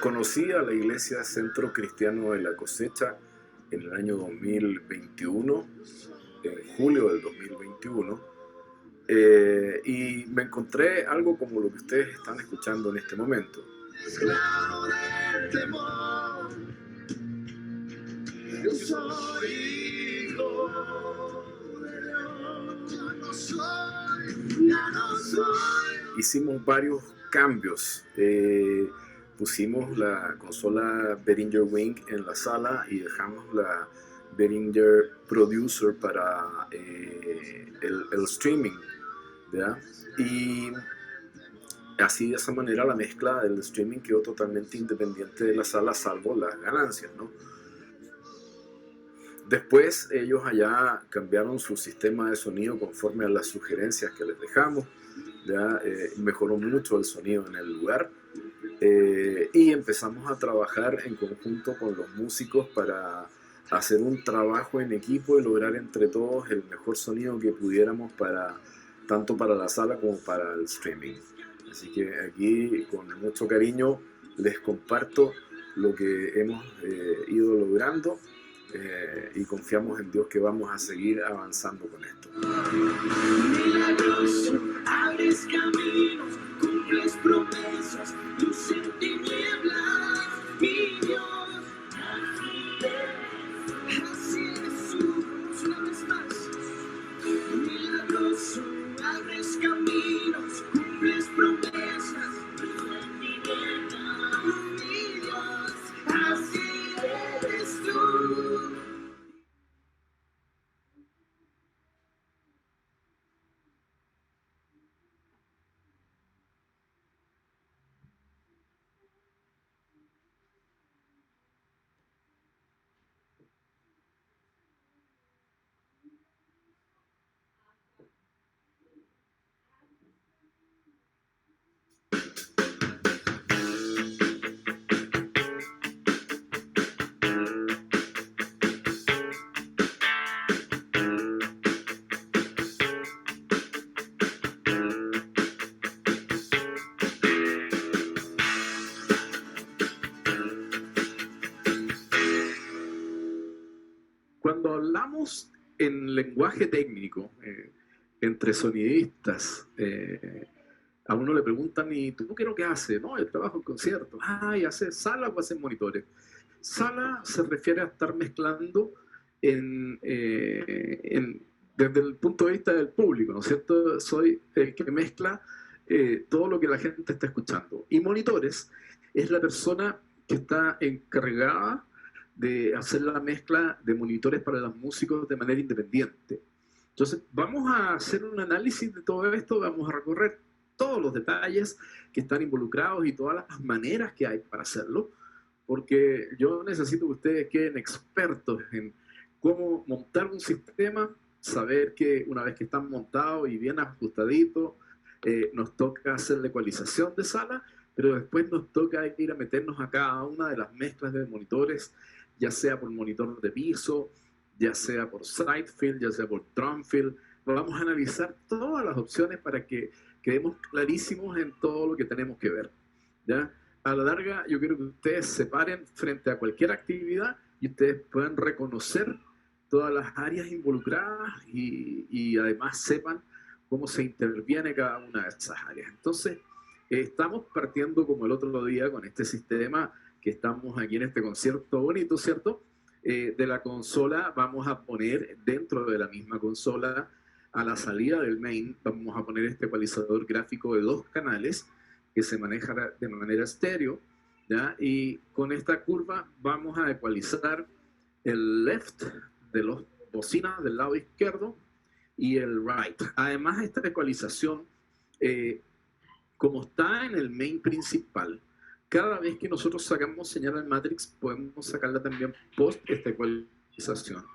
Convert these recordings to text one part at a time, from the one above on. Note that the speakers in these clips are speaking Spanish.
Conocí a la Iglesia Centro Cristiano de la Cosecha en el año 2021, en julio del 2021, y me encontré algo como lo que ustedes están escuchando en este momento. Esclavo del temor, yo soy hijo de Dios, ya no soy. Hicimos varios cambios. Pusimos la consola Behringer Wing en la sala y dejamos la Behringer Producer para el streaming, ¿verdad? Y así, de esa manera, la mezcla del streaming quedó totalmente independiente de la sala, salvo las ganancias, ¿no? Después ellos allá cambiaron su sistema de sonido conforme a las sugerencias que les dejamos, ¿ya? Mejoró mucho el sonido en el lugar. Y empezamos a trabajar en conjunto con los músicos para hacer un trabajo en equipo y lograr entre todos el mejor sonido que pudiéramos tanto para la sala como para el streaming. Así que aquí, con mucho cariño, les comparto lo que hemos ido logrando, y confiamos en Dios que vamos a seguir avanzando con esto. Milagroso, abres caminos, cumples promesas, luz en tinieblas, mi Dios. Así es Jesús, una vez más. Milagroso, abres caminos, cumples promesas, luz en tinieblas, mi Dios. Así eres tú. Cuando hablamos en lenguaje técnico, entre sonidistas, a uno le preguntan, ¿y tú qué es lo que haces? No, yo trabajo en conciertos. Ah, ¿y haces sala o haces monitores? Sala se refiere a estar mezclando desde el punto de vista del público, ¿no es cierto? Soy el que mezcla todo lo que la gente está escuchando. Y monitores es la persona que está encargada de hacer la mezcla de monitores para los músicos de manera independiente. Entonces, vamos a hacer un análisis de todo esto, vamos a recorrer todos los detalles que están involucrados y todas las maneras que hay para hacerlo, porque yo necesito que ustedes queden expertos en cómo montar un sistema, saber que una vez que están montados y bien ajustaditos, nos toca hacer la ecualización de sala, pero después nos toca ir a meternos a cada una de las mezclas de monitores, ya sea por monitor de piso, ya sea por side field, ya sea por drum field. Vamos a analizar todas las opciones para que quedemos clarísimos en todo lo que tenemos que ver, ¿ya? A la larga, yo quiero que ustedes se paren frente a cualquier actividad y ustedes puedan reconocer todas las áreas involucradas y además sepan cómo se interviene cada una de esas áreas. Entonces, estamos partiendo como el otro día con este sistema que estamos aquí en este concierto bonito, ¿cierto? De la consola vamos a poner dentro de la misma consola, a la salida del main, vamos a poner este ecualizador gráfico de 2 canales que se maneja de manera estéreo, ¿ya? Y con esta curva vamos a ecualizar el left de las bocinas del lado izquierdo y el right. Además, esta ecualización, como está en el main principal, cada vez que nosotros sacamos señal al matrix, podemos sacarla también post esta ecualización,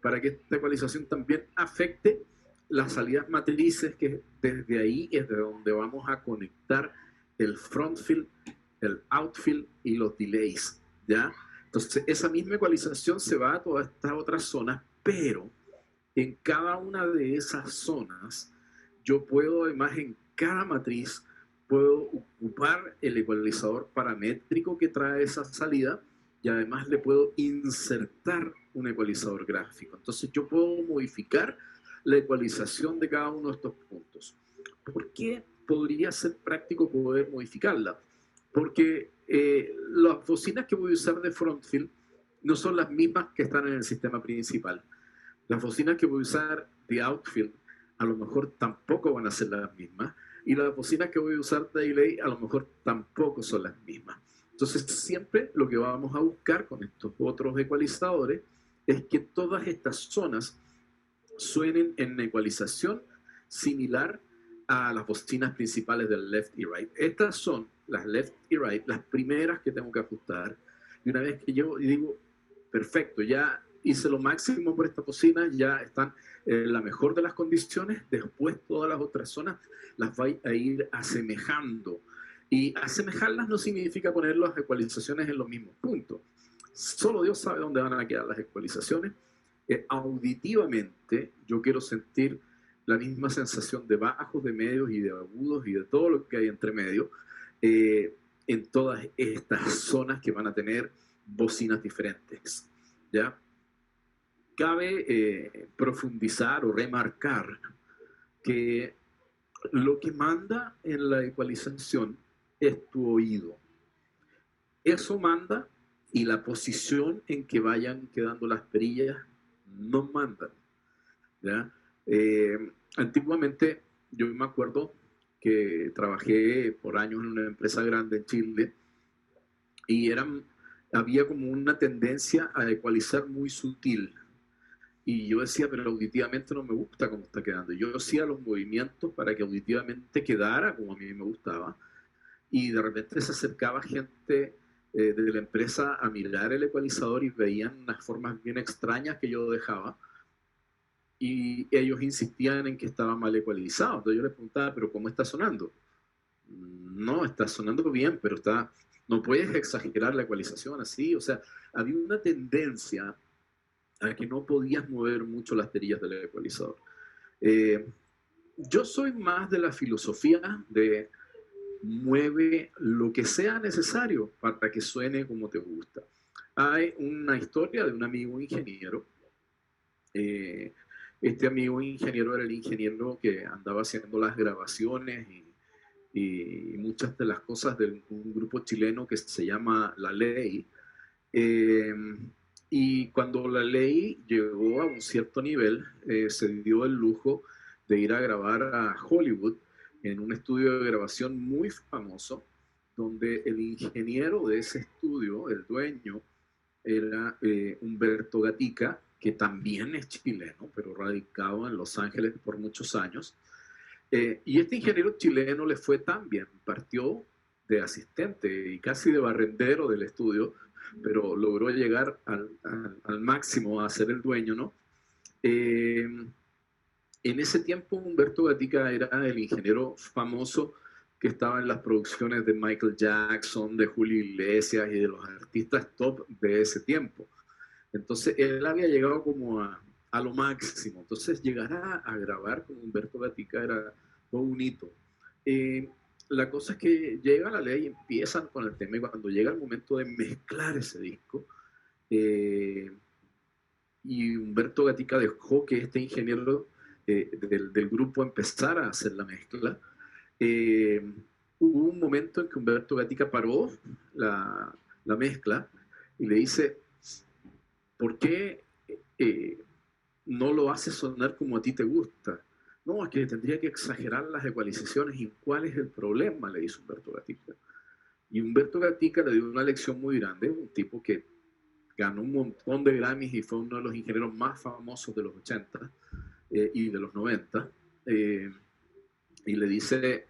para que esta ecualización también afecte las salidas matrices, que desde ahí es de donde vamos a conectar el front field, el outfield y los delays, ¿ya? Entonces, esa misma ecualización se va a todas estas otras zonas, pero en cada una de esas zonas, yo puedo además en cada matriz, puedo ocupar el ecualizador paramétrico que trae esa salida y además le puedo insertar un ecualizador gráfico. Entonces yo puedo modificar la ecualización de cada uno de estos puntos. ¿Por qué podría ser práctico poder modificarla? Porque las bocinas que voy a usar de Frontfield no son las mismas que están en el sistema principal. Las bocinas que voy a usar de Outfield a lo mejor tampoco van a ser las mismas. Y las bocinas que voy a usar de delay a lo mejor tampoco son las mismas. Entonces siempre lo que vamos a buscar con estos otros ecualizadores es que todas estas zonas suenen en ecualización similar a las bocinas principales del left y right. Estas son las left y right, las primeras que tengo que ajustar. Y una vez que yo digo, perfecto, ya hice lo máximo por esta bocina, ya están en la mejor de las condiciones, después todas las otras zonas las voy a ir asemejando. Y asemejarlas no significa poner las ecualizaciones en los mismos puntos. Solo Dios sabe dónde van a quedar las ecualizaciones. Auditivamente, yo quiero sentir la misma sensación de bajos, de medios y de agudos y de todo lo que hay entre medio en todas estas zonas que van a tener bocinas diferentes. ¿Ya? Cabe profundizar o remarcar que lo que manda en la ecualización es tu oído. Eso manda y la posición en que vayan quedando las perillas no mandan. ¿Ya? Antiguamente yo me acuerdo que trabajé por años en una empresa grande en Chile y había como una tendencia a ecualizar muy sutil. Y yo decía, pero auditivamente no me gusta cómo está quedando. Yo hacía los movimientos para que auditivamente quedara como a mí me gustaba. Y de repente se acercaba gente de la empresa a mirar el ecualizador y veían unas formas bien extrañas que yo dejaba. Y ellos insistían en que estaba mal ecualizado. Entonces yo les preguntaba, ¿pero cómo está sonando? No, está sonando bien, pero no puedes exagerar la ecualización así. O sea, había una tendencia a que no podías mover mucho las perillas del ecualizador. Yo soy más de la filosofía de mueve lo que sea necesario para que suene como te gusta. Hay una historia de un amigo ingeniero. Este amigo ingeniero era el ingeniero que andaba haciendo las grabaciones y muchas de las cosas de un grupo chileno que se llama La Ley. Y cuando La Ley llegó a un cierto nivel, se dio el lujo de ir a grabar a Hollywood en un estudio de grabación muy famoso, donde el ingeniero de ese estudio, el dueño, era Humberto Gatica, que también es chileno, pero radicado en Los Ángeles por muchos años. Y este ingeniero chileno le fue tan bien, partió de asistente y casi de barrendero del estudio, pero logró llegar al máximo a ser el dueño, ¿no? En ese tiempo Humberto Gatica era el ingeniero famoso que estaba en las producciones de Michael Jackson, de Julio Iglesias y de los artistas top de ese tiempo. Entonces él había llegado como a lo máximo. Entonces llegar a grabar con Humberto Gatica era todo un hito. La cosa es que llega La Ley y empiezan con el tema y cuando llega el momento de mezclar ese disco, y Humberto Gatica dejó que este ingeniero del grupo empezara a hacer la mezcla, hubo un momento en que Humberto Gatica paró la mezcla y le dice, ¿por qué no lo haces sonar como a ti te gusta? No, es que tendría que exagerar las ecualizaciones. ¿Y cuál es el problema?, le dice Humberto Gatica. Y Humberto Gatica le dio una lección muy grande, un tipo que ganó un montón de Grammys y fue uno de los ingenieros más famosos de los 80 y de los 90. Y le dice,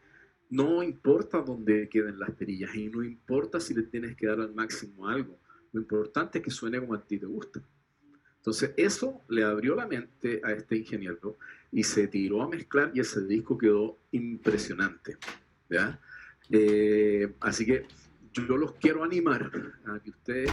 no importa dónde queden las perillas y no importa si le tienes que dar al máximo algo, lo importante es que suene como a ti te gusta. Entonces eso le abrió la mente a este ingeniero y se tiró a mezclar y ese disco quedó impresionante, ¿ya? Así que yo los quiero animar a que ustedes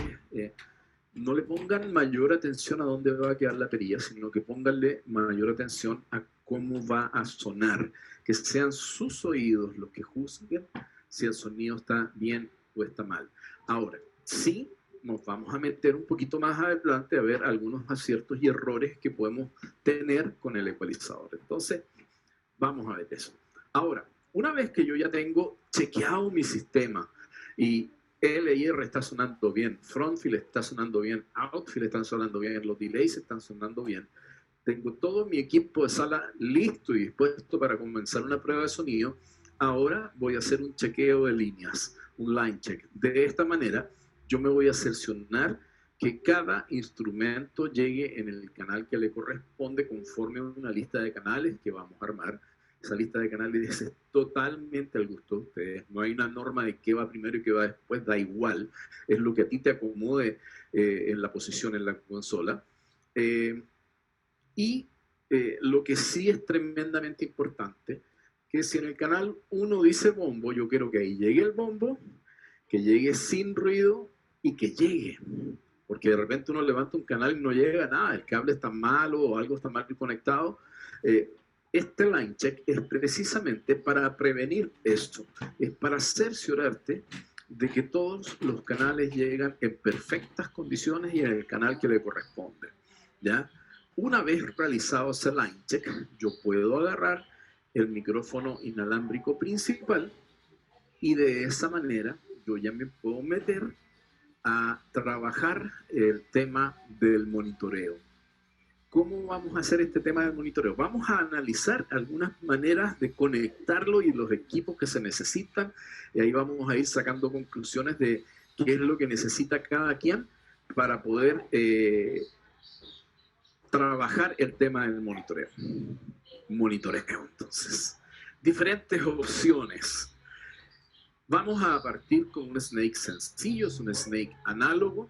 no le pongan mayor atención a dónde va a quedar la perilla, sino que pónganle mayor atención a cómo va a sonar, que sean sus oídos los que juzguen si el sonido está bien o está mal. Ahora, sí, nos vamos a meter un poquito más adelante a ver algunos aciertos y errores que podemos tener con el ecualizador. Entonces, vamos a ver eso. Ahora, una vez que yo ya tengo chequeado mi sistema y L y R está sonando bien, Frontfield está sonando bien, Outfield están sonando bien, los delays están sonando bien, tengo todo mi equipo de sala listo y dispuesto para comenzar una prueba de sonido, ahora voy a hacer un chequeo de líneas, un line check. De esta manera, yo me voy a cerciorar que cada instrumento llegue en el canal que le corresponde conforme a una lista de canales que vamos a armar. Esa lista de canales es totalmente al gusto de ustedes. No hay una norma de qué va primero y qué va después, da igual. Es lo que a ti te acomode en la posición en la consola. Lo que sí es tremendamente importante, que si en el canal 1 dice bombo, yo quiero que ahí llegue el bombo, que llegue sin ruido y que llegue. Porque de repente uno levanta un canal y no llega nada, el cable está malo o algo está mal conectado. Este line check es precisamente para prevenir esto, es para cerciorarte de que todos los canales llegan en perfectas condiciones y en el canal que le corresponde, ¿ya? Una vez realizado ese line check, yo puedo agarrar el micrófono inalámbrico principal y de esa manera yo ya me puedo meter a trabajar el tema del monitoreo. ¿Cómo vamos a hacer este tema del monitoreo? Vamos a analizar algunas maneras de conectarlo y los equipos que se necesitan, y ahí vamos a ir sacando conclusiones de qué es lo que necesita cada quien para poder trabajar el tema del monitoreo. Monitoreo, entonces. Diferentes opciones. Vamos a partir con un snake sencillo, es un snake análogo.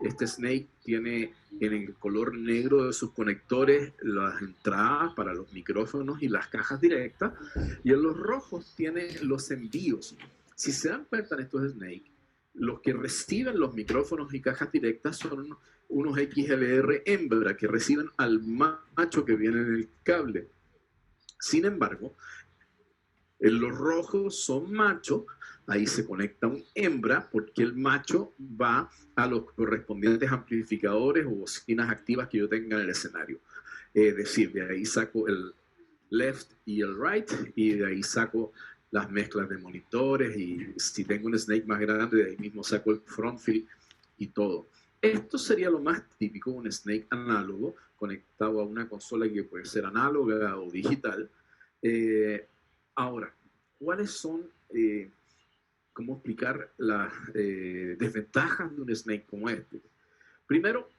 Este snake tiene en el color negro de sus conectores las entradas para los micrófonos y las cajas directas, y en los rojos tiene los envíos. Si se dan cuenta en estos snake, los que reciben los micrófonos y cajas directas son unos XLR hembra que reciben al macho que viene en el cable. Sin embargo, en los rojos son machos, ahí se conecta un hembra porque el macho va a los correspondientes amplificadores o bocinas activas que yo tenga en el escenario. Es decir, de ahí saco el left y el right y de ahí saco las mezclas de monitores y si tengo un snake más grande, de ahí mismo saco el Frontfield y todo. Esto sería lo más típico, un snake análogo conectado a una consola que puede ser análoga o digital. Ahora, ¿cuáles son, cómo explicar las desventajas de un snake como este? Primero,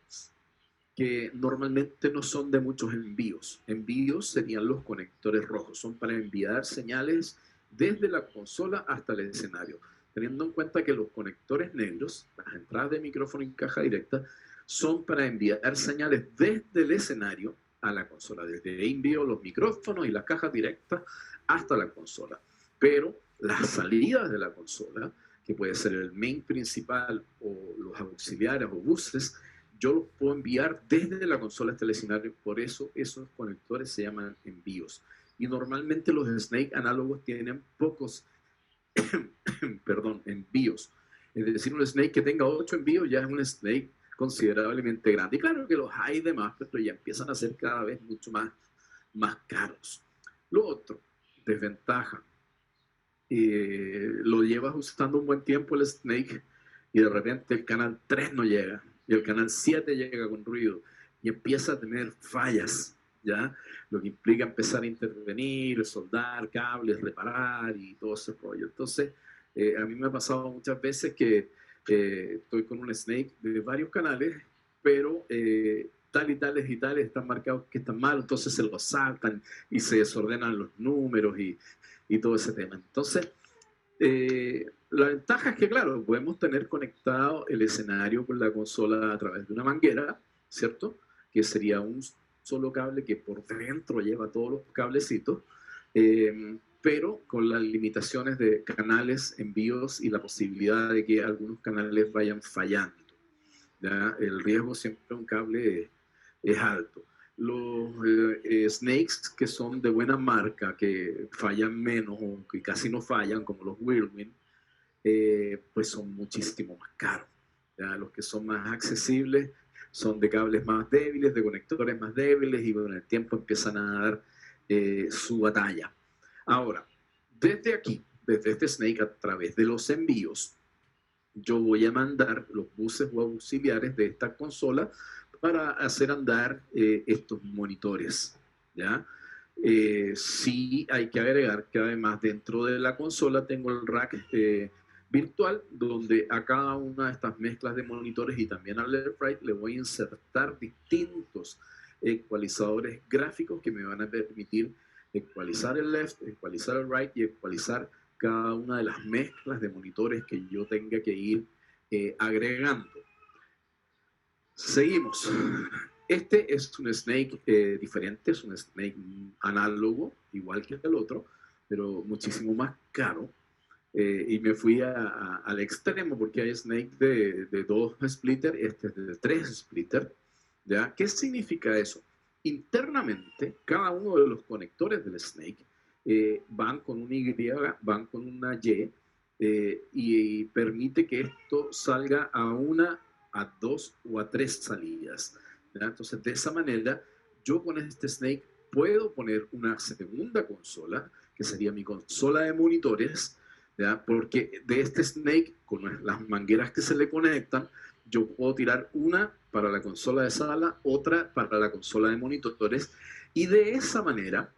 que normalmente no son de muchos envíos. Envíos serían los conectores rojos, son para enviar señales desde la consola hasta el escenario, teniendo en cuenta que los conectores negros, las entradas de micrófono en caja directa, son para enviar señales desde el escenario a la consola. Desde ahí envío los micrófonos y las cajas directas hasta la consola. Pero las salidas de la consola, que puede ser el main principal o los auxiliares o buses, yo los puedo enviar desde la consola hasta el escenario. Por eso esos conectores se llaman envíos. Y normalmente los snake análogos tienen pocos envíos. Es decir, un snake que tenga 8 envíos ya es un snake considerablemente grande. Y claro que los hay de más, pero ya empiezan a ser cada vez mucho más caros. Lo otro, desventaja. Lo llevas usando un buen tiempo el snake y de repente el canal 3 no llega y el canal 7 llega con ruido y empieza a tener fallas, ¿ya? Lo que implica empezar a intervenir, soldar cables, reparar y todo ese rollo. Entonces, a mí me ha pasado muchas veces que estoy con un snake de varios canales, pero tal y tales y tales están marcados que están mal, entonces se los saltan y se desordenan los números y todo ese tema. Entonces, la ventaja es que, claro, podemos tener conectado el escenario con la consola a través de una manguera, ¿cierto? Que sería un solo cable que por dentro lleva todos los cablecitos, pero con las limitaciones de canales, envíos y la posibilidad de que algunos canales vayan fallando. ¿ya? El riesgo siempre de un cable es alto. Los snakes que son de buena marca, que fallan menos o que casi no fallan, como los Whirlwind, pues son muchísimo más caros. ¿Ya? Los que son más accesibles son de cables más débiles, de conectores más débiles y con el tiempo empiezan a dar su batalla. Ahora, desde aquí, desde este Snake, a través de los envíos, yo voy a mandar los buses o auxiliares de esta consola para hacer andar estos monitores, ¿ya? Sí hay que agregar que además dentro de la consola tengo el rack virtual donde a cada una de estas mezclas de monitores y también al left right le voy a insertar distintos ecualizadores gráficos que me van a permitir ecualizar el left, ecualizar el right y ecualizar cada una de las mezclas de monitores que yo tenga que ir agregando. Seguimos. Este es un Snake diferente, es un Snake análogo, igual que el otro, pero muchísimo más caro. Y me fui al extremo porque hay Snake de 2 splitters, este es de 3 splitters. ¿Ya? ¿Qué significa eso? Internamente, cada uno de los conectores del Snake van con una Y, van con una Y, y permite que esto salga a una, a 2 o a 3 salidas. ¿Ya? Entonces, de esa manera, yo con este Snake puedo poner una segunda consola, que sería mi consola de monitores, ¿ya? Porque de este Snake, con las mangueras que se le conectan, yo puedo tirar una para la consola de sala, otra para la consola de monitores, y de esa manera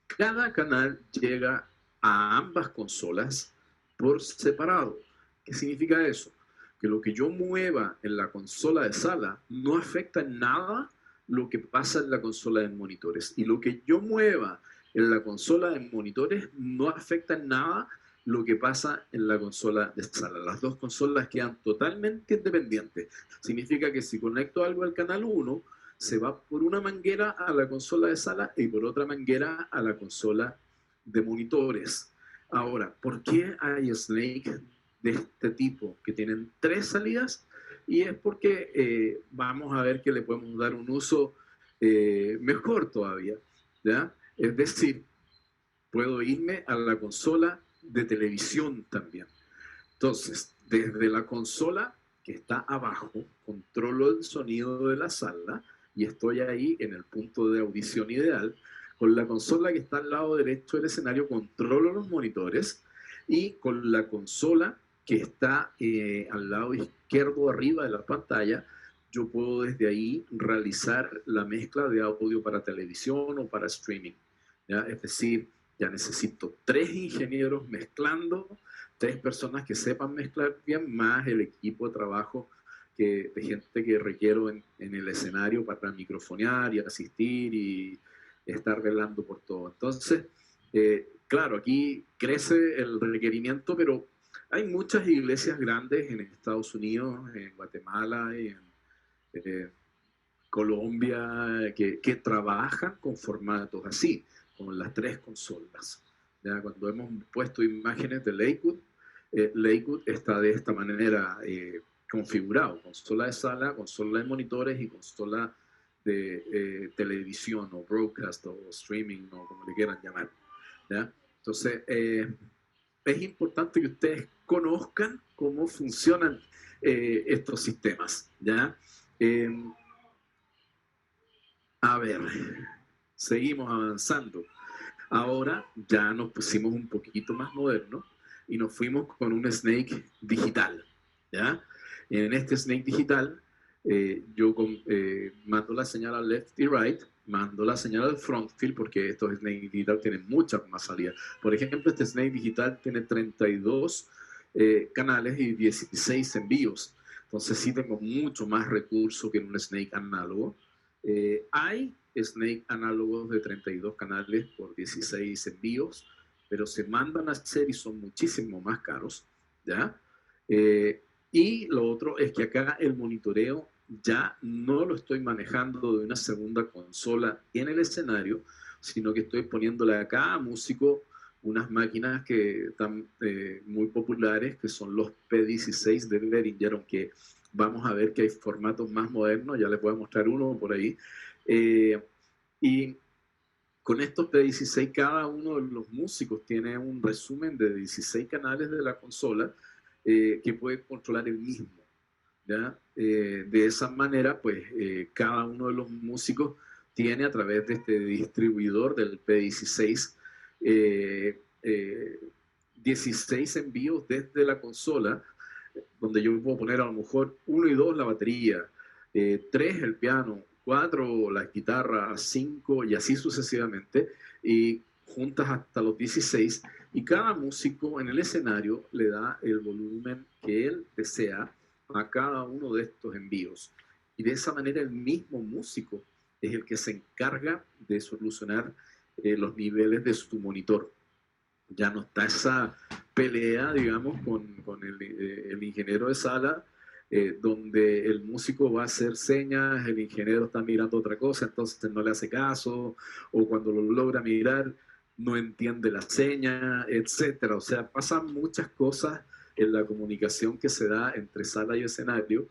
cada canal llega a ambas consolas por separado. ¿Qué significa eso? Que lo que yo mueva en la consola de sala no afecta en nada lo que pasa en la consola de monitores. Y lo que yo mueva en la consola de monitores no afecta en nada lo que pasa en la consola de sala. Las dos consolas quedan totalmente independientes. Significa que si conecto algo al canal 1, se va por una manguera a la consola de sala y por otra manguera a la consola de monitores. Ahora, ¿por qué hay Snake de este tipo que tienen 3 salidas? Y es porque vamos a ver que le podemos dar un uso mejor todavía, ¿ya? Es decir, puedo irme a la consola de televisión también. Entonces, desde la consola que está abajo, controlo el sonido de la sala y estoy ahí en el punto de audición ideal. Con la consola que está al lado derecho del escenario, controlo los monitores y con la consola que está al lado izquierdo arriba de la pantalla, yo puedo desde ahí realizar la mezcla de audio para televisión o para streaming. ¿Ya? Es decir, ya necesito 3 ingenieros mezclando, 3 personas que sepan mezclar bien, más el equipo de trabajo de gente que requiero en el escenario para microfonear y asistir y estar velando por todo. Entonces, claro, aquí crece el requerimiento, pero hay muchas iglesias grandes en Estados Unidos, en Guatemala, en eh, Colombia, que trabajan con formatos así, con las 3 consolas. ¿Ya? Cuando hemos puesto imágenes de Lakewood, Lakewood está de esta manera configurado: consola de sala, consola de monitores y consola de televisión o broadcast o streaming o como le quieran llamar. ¿Ya? Entonces, es importante que ustedes conozcan cómo funcionan estos sistemas. ¿Ya? A ver, seguimos avanzando. Ahora ya nos pusimos un poquito más modernos y nos fuimos con un Snake digital. ¿Ya? En este Snake digital, yo mando la señal al left y right, mando la señal al front field, porque estos Snake digital tienen muchas más salidas. Por ejemplo, este Snake digital tiene 32 canales y 16 envíos. Entonces sí tengo mucho más recursos que en un Snake análogo. Hay Snake análogos de 32 canales por 16 envíos, pero se mandan a hacer y son muchísimo más caros, ¿ya? Y lo otro es que acá el monitoreo ya no lo estoy manejando de una segunda consola en el escenario, sino que estoy poniéndole a cada músico unas máquinas que están muy populares, que son los P16 de Behringer, aunque vamos a ver que hay formatos más modernos, ya les voy a mostrar uno por ahí. Eh, y con estos P16, cada uno de los músicos tiene un resumen de 16 canales de la consola que puede controlar el mismo. ¿Ya? De esa manera, pues cada uno de los músicos tiene a través de este distribuidor del P16 16 envíos desde la consola, donde yo puedo poner a lo mejor 1 y 2 la batería, 3 el piano, 4 las guitarras, 5 y así sucesivamente, y juntas hasta los 16, y cada músico en el escenario le da el volumen que él desea a cada uno de estos envíos. Y de esa manera el mismo músico es el que se encarga de solucionar los niveles de su monitor. Ya no está esa pelea, digamos, con el ingeniero de sala, donde el músico va a hacer señas, el ingeniero está mirando otra cosa, entonces no le hace caso, o cuando lo logra mirar, no entiende la seña, etcétera. O sea, pasan muchas cosas en la comunicación que se da entre sala y escenario,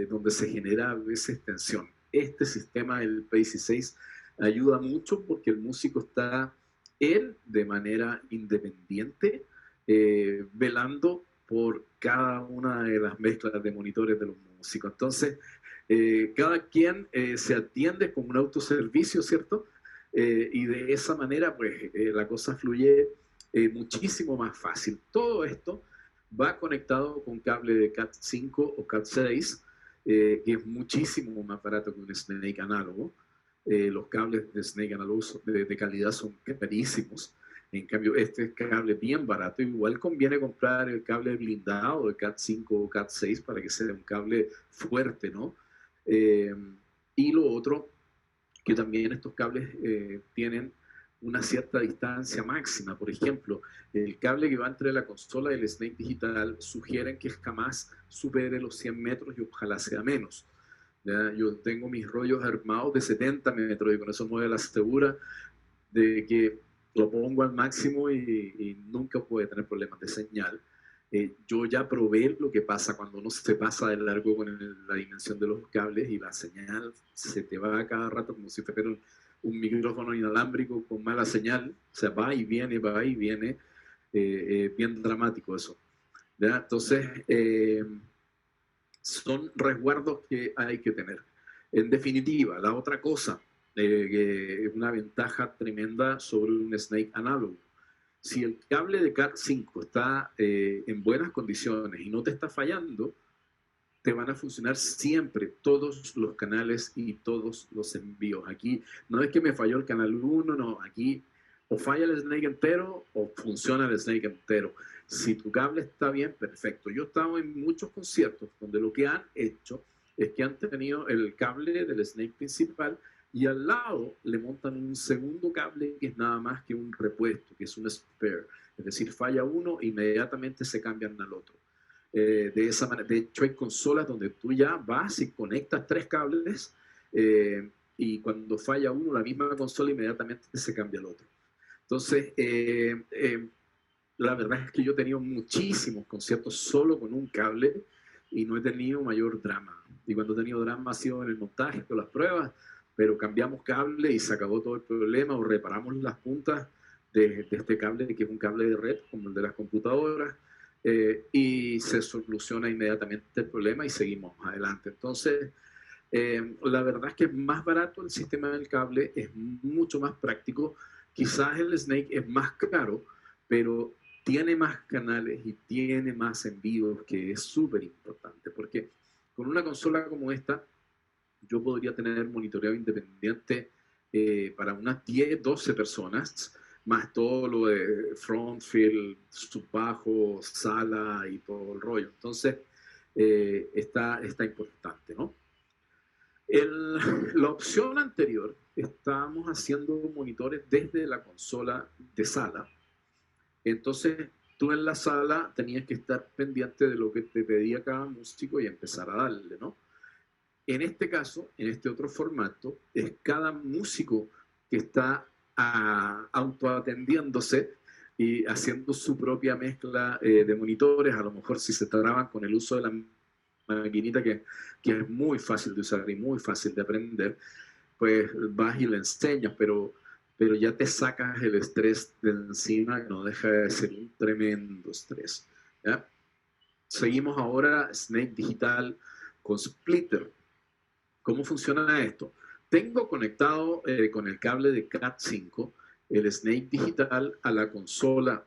donde se genera a veces tensión. Este sistema del P16 ayuda mucho porque el músico está él de manera independiente, velando por cada una de las mezclas de monitores de los músicos. Entonces, cada quien se atiende con un autoservicio, ¿cierto? Y de esa manera, pues, la cosa fluye muchísimo más fácil. Todo esto va conectado con cable de Cat5 o Cat6, que es muchísimo más barato que un Snake análogo. Los cables de Snake Analog de calidad son carísimos. En cambio, este cable es bien barato. Igual conviene comprar el cable blindado de Cat5 o Cat6 para que sea un cable fuerte, ¿no? Y lo otro, que también estos cables tienen una cierta distancia máxima. Por ejemplo, el cable que va entre la consola y el Snake digital sugieren que jamás supere los 100 metros y ojalá sea menos. ¿Ya? Yo tengo mis rollos armados de 70 metros y con eso me la segura de que lo pongo al máximo y nunca puede tener problemas de señal. Yo ya probé lo que pasa cuando uno se pasa de largo con la dimensión de los cables y la señal se te va a cada rato como si fuera un micrófono inalámbrico con mala señal. O sea, va y viene. Bien dramático eso. ¿Ya? Entonces, son resguardos que hay que tener. En definitiva, la otra cosa, que es una ventaja tremenda sobre un Snake análogo. Si el cable de Cat5 está en buenas condiciones y no te está fallando, te van a funcionar siempre todos los canales y todos los envíos. Aquí no es que me falló el canal 1, no, aquí o falla el Snake entero o funciona el Snake entero. Si tu cable está bien, perfecto. Yo he estado en muchos conciertos donde lo que han hecho es que han tenido el cable del Snake principal y al lado le montan un segundo cable que es nada más que un repuesto, que es un spare. Es decir, falla uno, inmediatamente se cambian al otro. De esa manera, de hecho hay consolas donde tú ya vas y conectas 3 cables y cuando falla uno, la misma consola inmediatamente se cambia al otro. Entonces, la verdad es que yo he tenido muchísimos conciertos solo con un cable y no he tenido mayor drama. Y cuando he tenido drama ha sido en el montaje, con las pruebas, pero cambiamos cable y se acabó todo el problema o reparamos las puntas de este cable, que es un cable de red, como el de las computadoras, y se soluciona inmediatamente el problema y seguimos adelante. Entonces, la verdad es que es más barato el sistema del cable, es mucho más práctico. Quizás el Snake es más caro, pero tiene más canales y tiene más envíos, que es súper importante, porque con una consola como esta, yo podría tener monitoreo independiente para unas 10, 12 personas, más todo lo de front, field, subbajo, sala y todo el rollo. Entonces, está importante, ¿no? La opción anterior, estábamos haciendo monitores desde la consola de sala. Entonces, tú en la sala tenías que estar pendiente de lo que te pedía cada músico y empezar a darle, ¿no? En este caso, en este otro formato, es cada músico que está autoatendiéndose y haciendo su propia mezcla de monitores. A lo mejor si se traban con el uso de la maquinita que es muy fácil de usar y muy fácil de aprender, pues vas y le enseñas, pero ya te sacas el estrés de encima, que no deja de ser un tremendo estrés. ¿Ya? Seguimos ahora Snake Digital con Splitter. ¿Cómo funciona esto? Tengo conectado con el cable de Cat5 el Snake Digital a la consola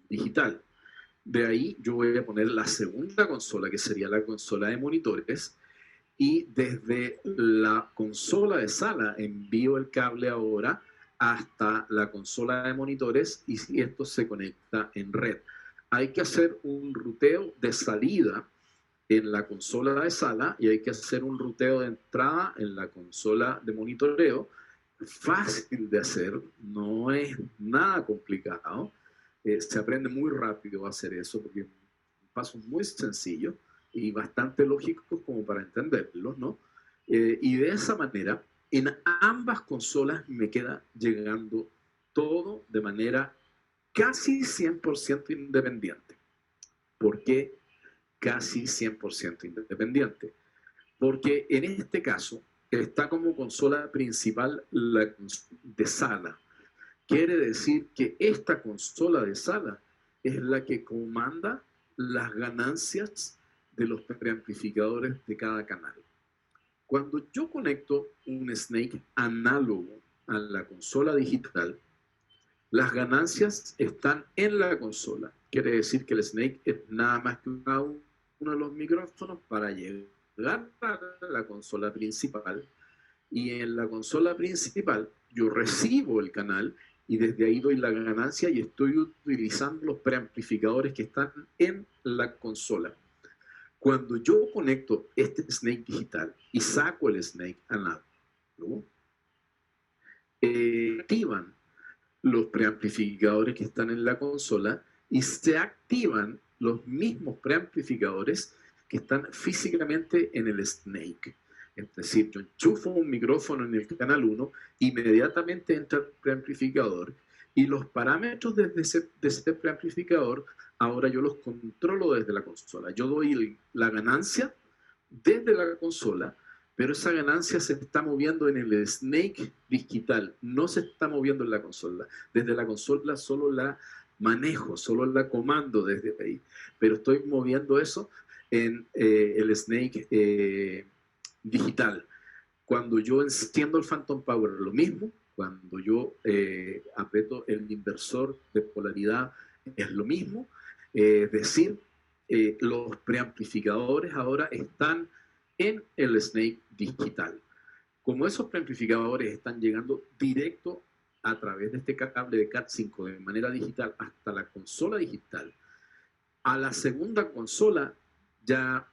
digital. De ahí yo voy a poner la segunda consola, que sería la consola de monitores, y desde la consola de sala envío el cable ahora hasta la consola de monitores y esto se conecta en red. Hay que hacer un ruteo de salida en la consola de sala y hay que hacer un ruteo de entrada en la consola de monitoreo. Fácil de hacer, no es nada complicado. Se aprende muy rápido a hacer eso porque es un paso muy sencillo y bastante lógico como para entenderlo, ¿no? Y de esa manera, en ambas consolas me queda llegando todo de manera casi 100% independiente. ¿Por qué casi 100% independiente? Porque en este caso está como consola principal la de sala. Quiere decir que esta consola de sala es la que comanda las ganancias de los preamplificadores de cada canal. Cuando yo conecto un Snake análogo a la consola digital, las ganancias están en la consola. Quiere decir que el Snake es nada más que uno de los micrófonos para llegar a la consola principal. Y en la consola principal yo recibo el canal y desde ahí doy la ganancia y estoy utilizando los preamplificadores que están en la consola. Cuando yo conecto este Snake digital y saco el Snake análogo, activan los preamplificadores que están en la consola y se activan los mismos preamplificadores que están físicamente en el Snake. Es decir, yo enchufo un micrófono en el canal 1, inmediatamente entra el preamplificador y los parámetros de ese preamplificador ahora yo los controlo desde la consola. Yo doy la ganancia desde la consola, pero esa ganancia se está moviendo en el Snake digital, no se está moviendo en la consola. Desde la consola solo la manejo, solo la comando desde ahí, pero estoy moviendo eso en el Snake digital. Cuando yo enciendo el Phantom Power, lo mismo. Cuando yo aprieto el inversor de polaridad, es lo mismo. Es decir, los preamplificadores ahora están en el Snake digital. Como esos preamplificadores están llegando directo a través de este cable de Cat5 de manera digital hasta la consola digital, a la segunda consola ya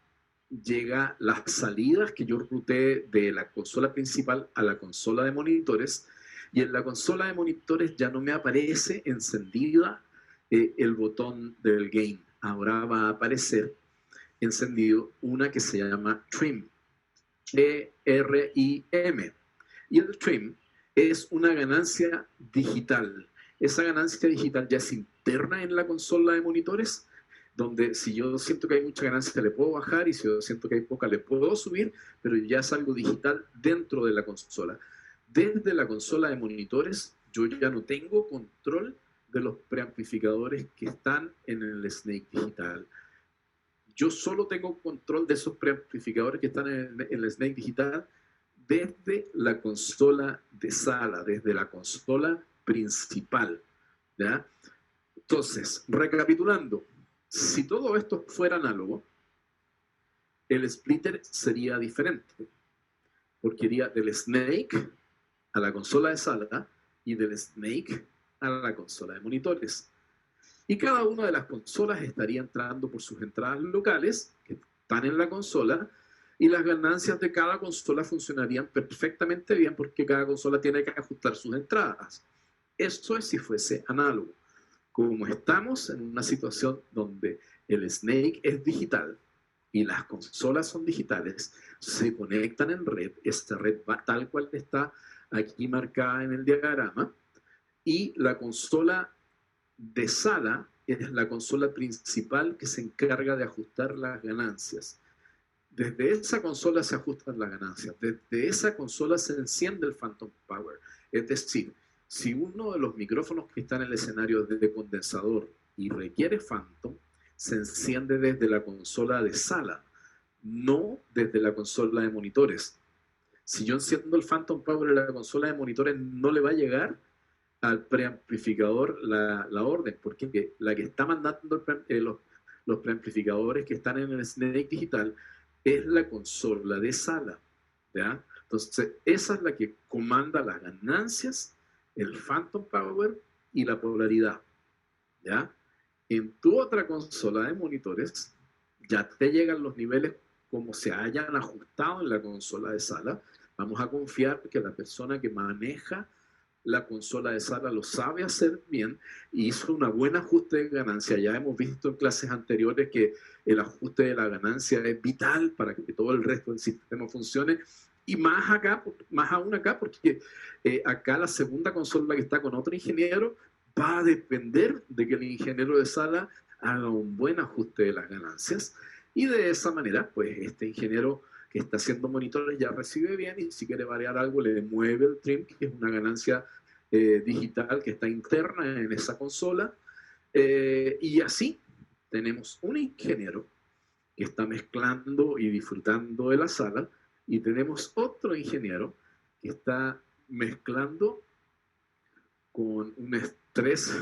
llega las salidas que yo ruteé de la consola principal a la consola de monitores, y en la consola de monitores ya no me aparece encendida el botón del gain. Ahora va a aparecer encendido una que se llama trim, TRIM. Y el trim es una ganancia digital. Esa ganancia digital ya es interna en la consola de monitores, donde si yo siento que hay mucha ganancia le puedo bajar y si yo siento que hay poca le puedo subir, pero ya es algo digital dentro de la consola. Desde la consola de monitores yo ya no tengo control de los preamplificadores que están en el Snake digital. Yo solo tengo control de esos preamplificadores que están en el Snake digital desde la consola de sala, desde la consola principal. ¿Ya? Entonces, recapitulando, si todo esto fuera análogo, el splitter sería diferente, porque iría del Snake a la consola de sala y del Snake a la consola de monitores. Y cada una de las consolas estaría entrando por sus entradas locales, que están en la consola, y las ganancias de cada consola funcionarían perfectamente bien porque cada consola tiene que ajustar sus entradas. Esto es si fuese análogo. Como estamos en una situación donde el Snake es digital y las consolas son digitales, se conectan en red, esta red va tal cual está aquí marcada en el diagrama, y la consola de sala es la consola principal que se encarga de ajustar las ganancias. Desde esa consola se ajustan las ganancias, desde esa consola se enciende el Phantom Power. Es decir, si uno de los micrófonos que está en el escenario es de condensador y requiere Phantom, se enciende desde la consola de sala, no desde la consola de monitores. Si yo enciendo el Phantom Power en la consola de monitores, no le va a llegar al preamplificador la orden, porque la que está mandando los preamplificadores que están en el Snake Digital es la consola de sala, ¿ya? Entonces, esa es la que comanda las ganancias, el Phantom Power y la polaridad, ¿ya? En tu otra consola de monitores, ya te llegan los niveles como se hayan ajustado en la consola de sala. Vamos a confiar que la persona que maneja la consola de sala lo sabe hacer bien y hizo un buen ajuste de ganancia. Ya hemos visto en clases anteriores que el ajuste de la ganancia es vital para que todo el resto del sistema funcione. Y más acá, más aún acá, porque acá la segunda consola que está con otro ingeniero va a depender de que el ingeniero de sala haga un buen ajuste de las ganancias. Y de esa manera, pues este ingeniero que está haciendo monitores ya recibe bien y si quiere variar algo le mueve el trim, que es una ganancia digital que está interna en esa consola. Y así tenemos un ingeniero que está mezclando y disfrutando de la sala y tenemos otro ingeniero que está mezclando con un estrés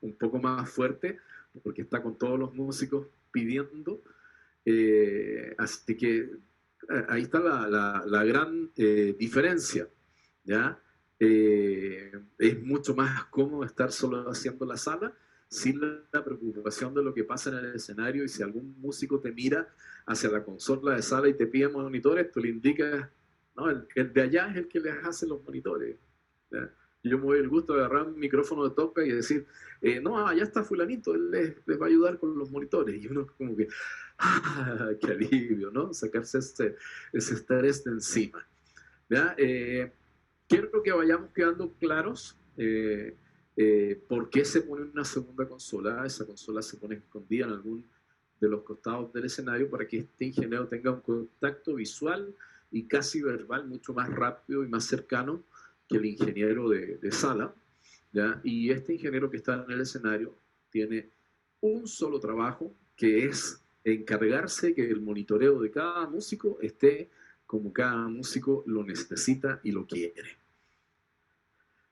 un poco más fuerte porque está con todos los músicos pidiendo. Así que ahí está la gran diferencia, ¿ya? Es mucho más cómodo estar solo haciendo la sala sin la preocupación de lo que pasa en el escenario y si algún músico te mira hacia la consola de sala y te pide monitores, tú le indicas, no, el de allá es el que les hace los monitores, ¿ya? Yo me doy el gusto de agarrar un micrófono de tope y decir, no, allá está fulanito, él les va a ayudar con los monitores. Y uno como que, ¡ah, qué alivio!, ¿no? Sacarse ese estrés de encima. ¿Ya? Quiero que vayamos quedando claros por qué se pone una segunda consola. Esa consola se pone escondida en algún de los costados del escenario para que este ingeniero tenga un contacto visual y casi verbal mucho más rápido y más cercano que el ingeniero de sala, ¿ya? Y este ingeniero que está en el escenario tiene un solo trabajo, que es encargarse que el monitoreo de cada músico esté como cada músico lo necesita y lo quiere.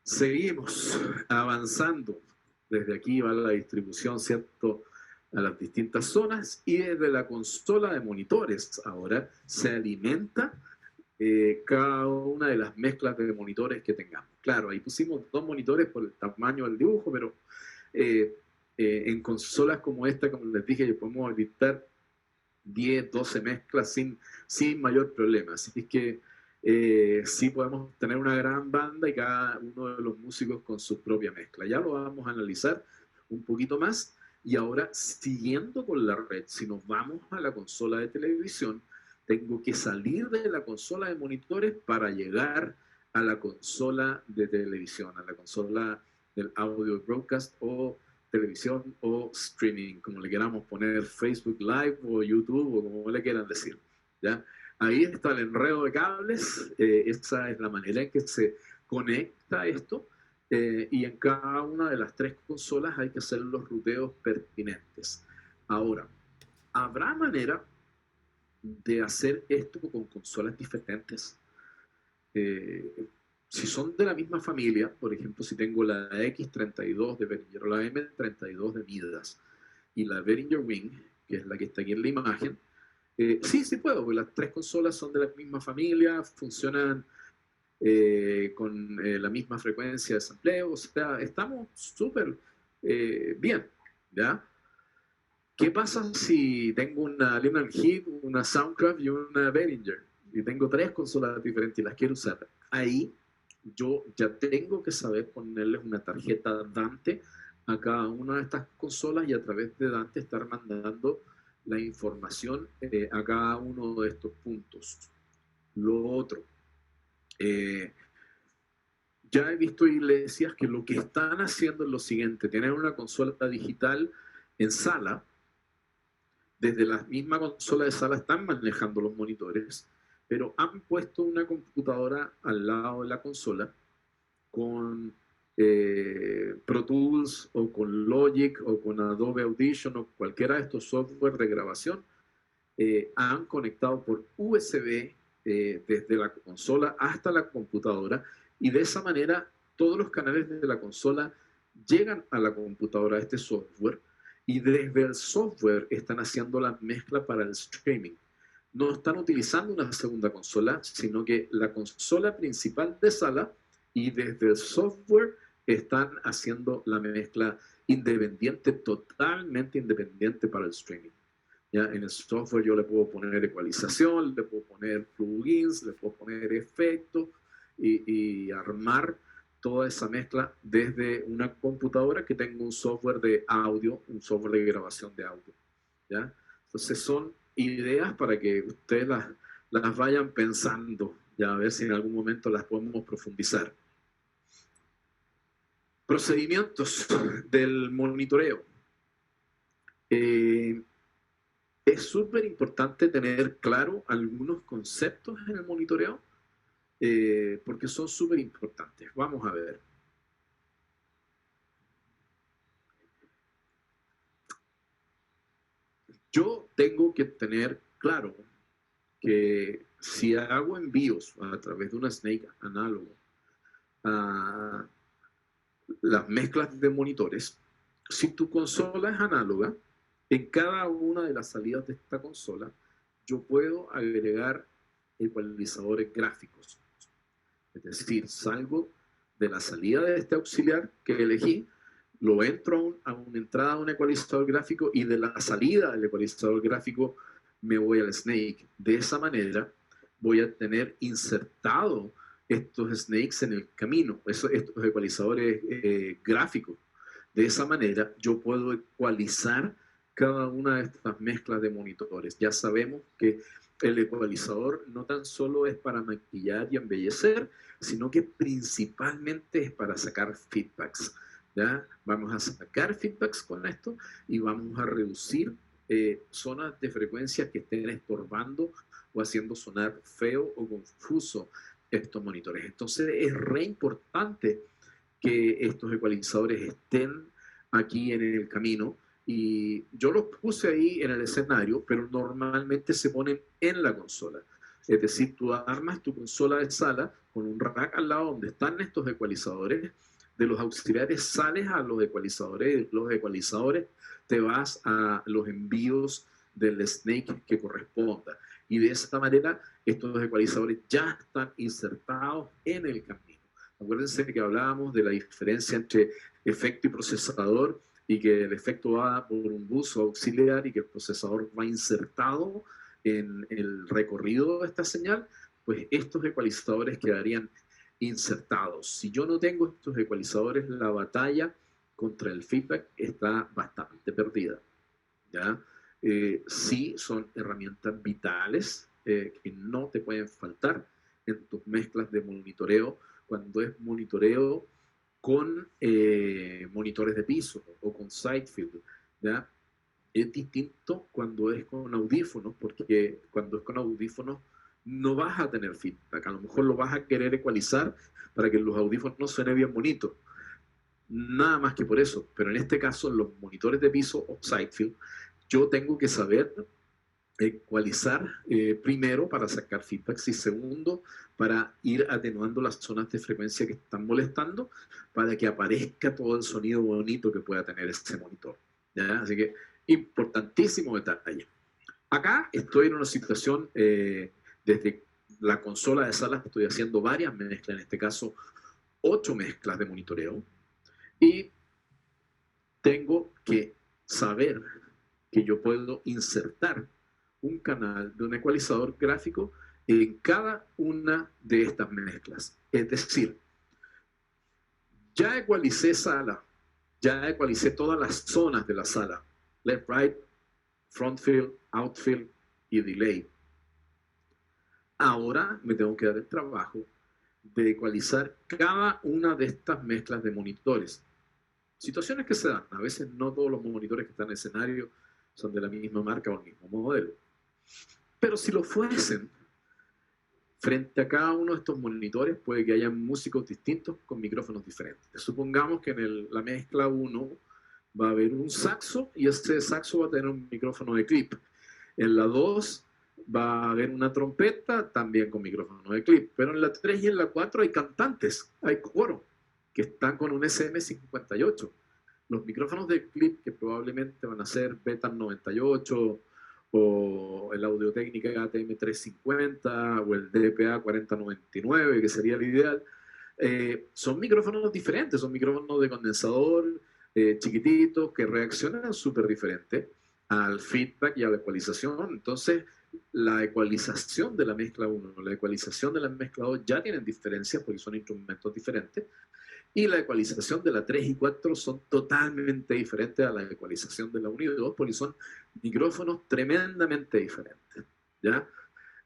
Seguimos avanzando. Desde aquí va la distribución, ¿cierto?, a las distintas zonas y desde la consola de monitores ahora se alimenta cada una de las mezclas de monitores que tengamos. Claro, ahí pusimos 2 monitores por el tamaño del dibujo, pero en consolas como esta, como les dije, podemos habilitar 10, 12 mezclas sin mayor problema. Así es que sí podemos tener una gran banda y cada uno de los músicos con su propia mezcla. Ya lo vamos a analizar un poquito más. Y ahora, siguiendo con la red, si nos vamos a la consola de televisión, tengo que salir de la consola de monitores para llegar a la consola de televisión, a la consola del audio broadcast o televisión o streaming, como le queramos poner, Facebook Live o YouTube o como le quieran decir, ¿ya? Ahí está el enredo de cables, esa es la manera en que se conecta esto, y en cada una de las 3 consolas hay que hacer los ruteos pertinentes. Ahora, ¿habrá manera de hacer esto con consolas diferentes? Si son de la misma familia, por ejemplo, si tengo la X32 de Behringer o la M32 de Midas y la Behringer Wing, que es la que está aquí en la imagen, sí puedo, porque las 3 consolas son de la misma familia, funcionan con la misma frecuencia de sampleo, o sea, estamos súper bien, ¿ya? ¿Qué pasa si tengo una Lehman Heath, una Soundcraft y una Behringer? Y tengo 3 consolas diferentes y las quiero usar. Ahí yo ya tengo que saber ponerles una tarjeta Dante a cada una de estas consolas y a través de Dante estar mandando la información a cada uno de estos puntos. Lo otro, ya he visto iglesias que lo que están haciendo es lo siguiente: tener una consola digital en sala desde la misma consola de sala están manejando los monitores, pero han puesto una computadora al lado de la consola con Pro Tools o con Logic o con Adobe Audition o cualquiera de estos software de grabación, han conectado por USB desde la consola hasta la computadora, y de esa manera todos los canales de la consola llegan a la computadora de este software, y desde el software están haciendo la mezcla para el streaming. No están utilizando una segunda consola, sino que la consola principal de sala, y desde el software están haciendo la mezcla independiente, totalmente independiente para el streaming. ¿Ya? En el software yo le puedo poner ecualización, le puedo poner plugins, le puedo poner efectos y armar toda esa mezcla desde una computadora que tenga un software de audio, un software de grabación de audio. ¿Ya? Entonces son ideas para que ustedes las vayan pensando, ya a ver si en algún momento las podemos profundizar. Procedimientos del monitoreo. Es súper importante tener claro algunos conceptos en el monitoreo, porque son súper importantes. Vamos a ver. Yo tengo que tener claro que si hago envíos a través de una Snake análogo a las mezclas de monitores, si tu consola es análoga, en cada una de las salidas de esta consola yo puedo agregar ecualizadores gráficos. Es decir, salgo de la salida de este auxiliar que elegí, lo entro a una entrada a un ecualizador gráfico, y de la salida del ecualizador gráfico me voy al Snake. De esa manera voy a tener insertado estos snakes en el camino, estos ecualizadores gráficos. De esa manera yo puedo ecualizar cada una de estas mezclas de monitores. Ya sabemos que el ecualizador no tan solo es para maquillar y embellecer, sino que principalmente es para sacar feedbacks. ¿Ya? Vamos a sacar feedbacks con esto y vamos a reducir zonas de frecuencia que estén estorbando o haciendo sonar feo o confuso estos monitores. Entonces es re importante que estos ecualizadores estén aquí en el camino, y yo los puse ahí en el escenario, pero normalmente se ponen en la consola. Es decir, tú armas tu consola de sala con un rack al lado donde están estos ecualizadores. De los auxiliares sales a los ecualizadores te vas a los envíos del Snake que corresponda. Y de esta manera estos ecualizadores ya están insertados en el camino. Acuérdense que hablábamos de la diferencia entre efecto y procesador, y que el efecto va por un bus auxiliar y que el procesador va insertado en el recorrido de esta señal. Pues estos ecualizadores quedarían insertados. Si yo no tengo estos ecualizadores, la batalla contra el feedback está bastante perdida. ¿Ya? Sí, son herramientas vitales que no te pueden faltar en tus mezclas de monitoreo, cuando es monitoreo con monitores de piso o con sidefield. ¿Ya? Es distinto cuando es con audífonos, porque cuando es con audífonos no vas a tener feedback. A lo mejor lo vas a querer ecualizar para que los audífonos no suene bien bonito. Nada más que por eso. Pero en este caso, en los monitores de piso o sidefield, yo tengo que saber ecualizar primero para sacar feedbacks, y segundo para ir atenuando las zonas de frecuencia que están molestando, para que aparezca todo el sonido bonito que pueda tener este monitor. ¿Ya? Así que importantísimo detalle. Acá estoy en una situación desde la consola de salas, estoy haciendo varias mezclas, en este caso 8 mezclas de monitoreo, y tengo que saber que yo puedo insertar un canal de un ecualizador gráfico en cada una de estas mezclas. Es decir, ya ecualicé sala, ya ecualicé todas las zonas de la sala, left, right, front field, outfield y delay. Ahora me tengo que dar el trabajo de ecualizar cada una de estas mezclas de monitores. Situaciones que se dan, a veces no todos los monitores que están en el escenario son de la misma marca o el mismo modelo. Pero si lo fuesen, frente a cada uno de estos monitores puede que haya músicos distintos con micrófonos diferentes. Supongamos que en la mezcla 1 va a haber un saxo y ese saxo va a tener un micrófono de clip. En la 2 va a haber una trompeta también con micrófono de clip. Pero en la 3 y en la 4 hay cantantes, hay coro, que están con un SM58. Los micrófonos de clip que probablemente van a ser Beta 98 o el Audio-Técnica ATM350 o el DPA 4099, que sería el ideal, son micrófonos diferentes, son micrófonos de condensador chiquititos que reaccionan súper diferente al feedback y a la ecualización. Entonces, la ecualización de la mezcla 1, la ecualización de la mezcla 2 ya tienen diferencias porque son instrumentos diferentes. Y la ecualización de la 3 y 4 son totalmente diferentes a la ecualización de la 1 y 2 porque son micrófonos tremendamente diferentes, ¿ya?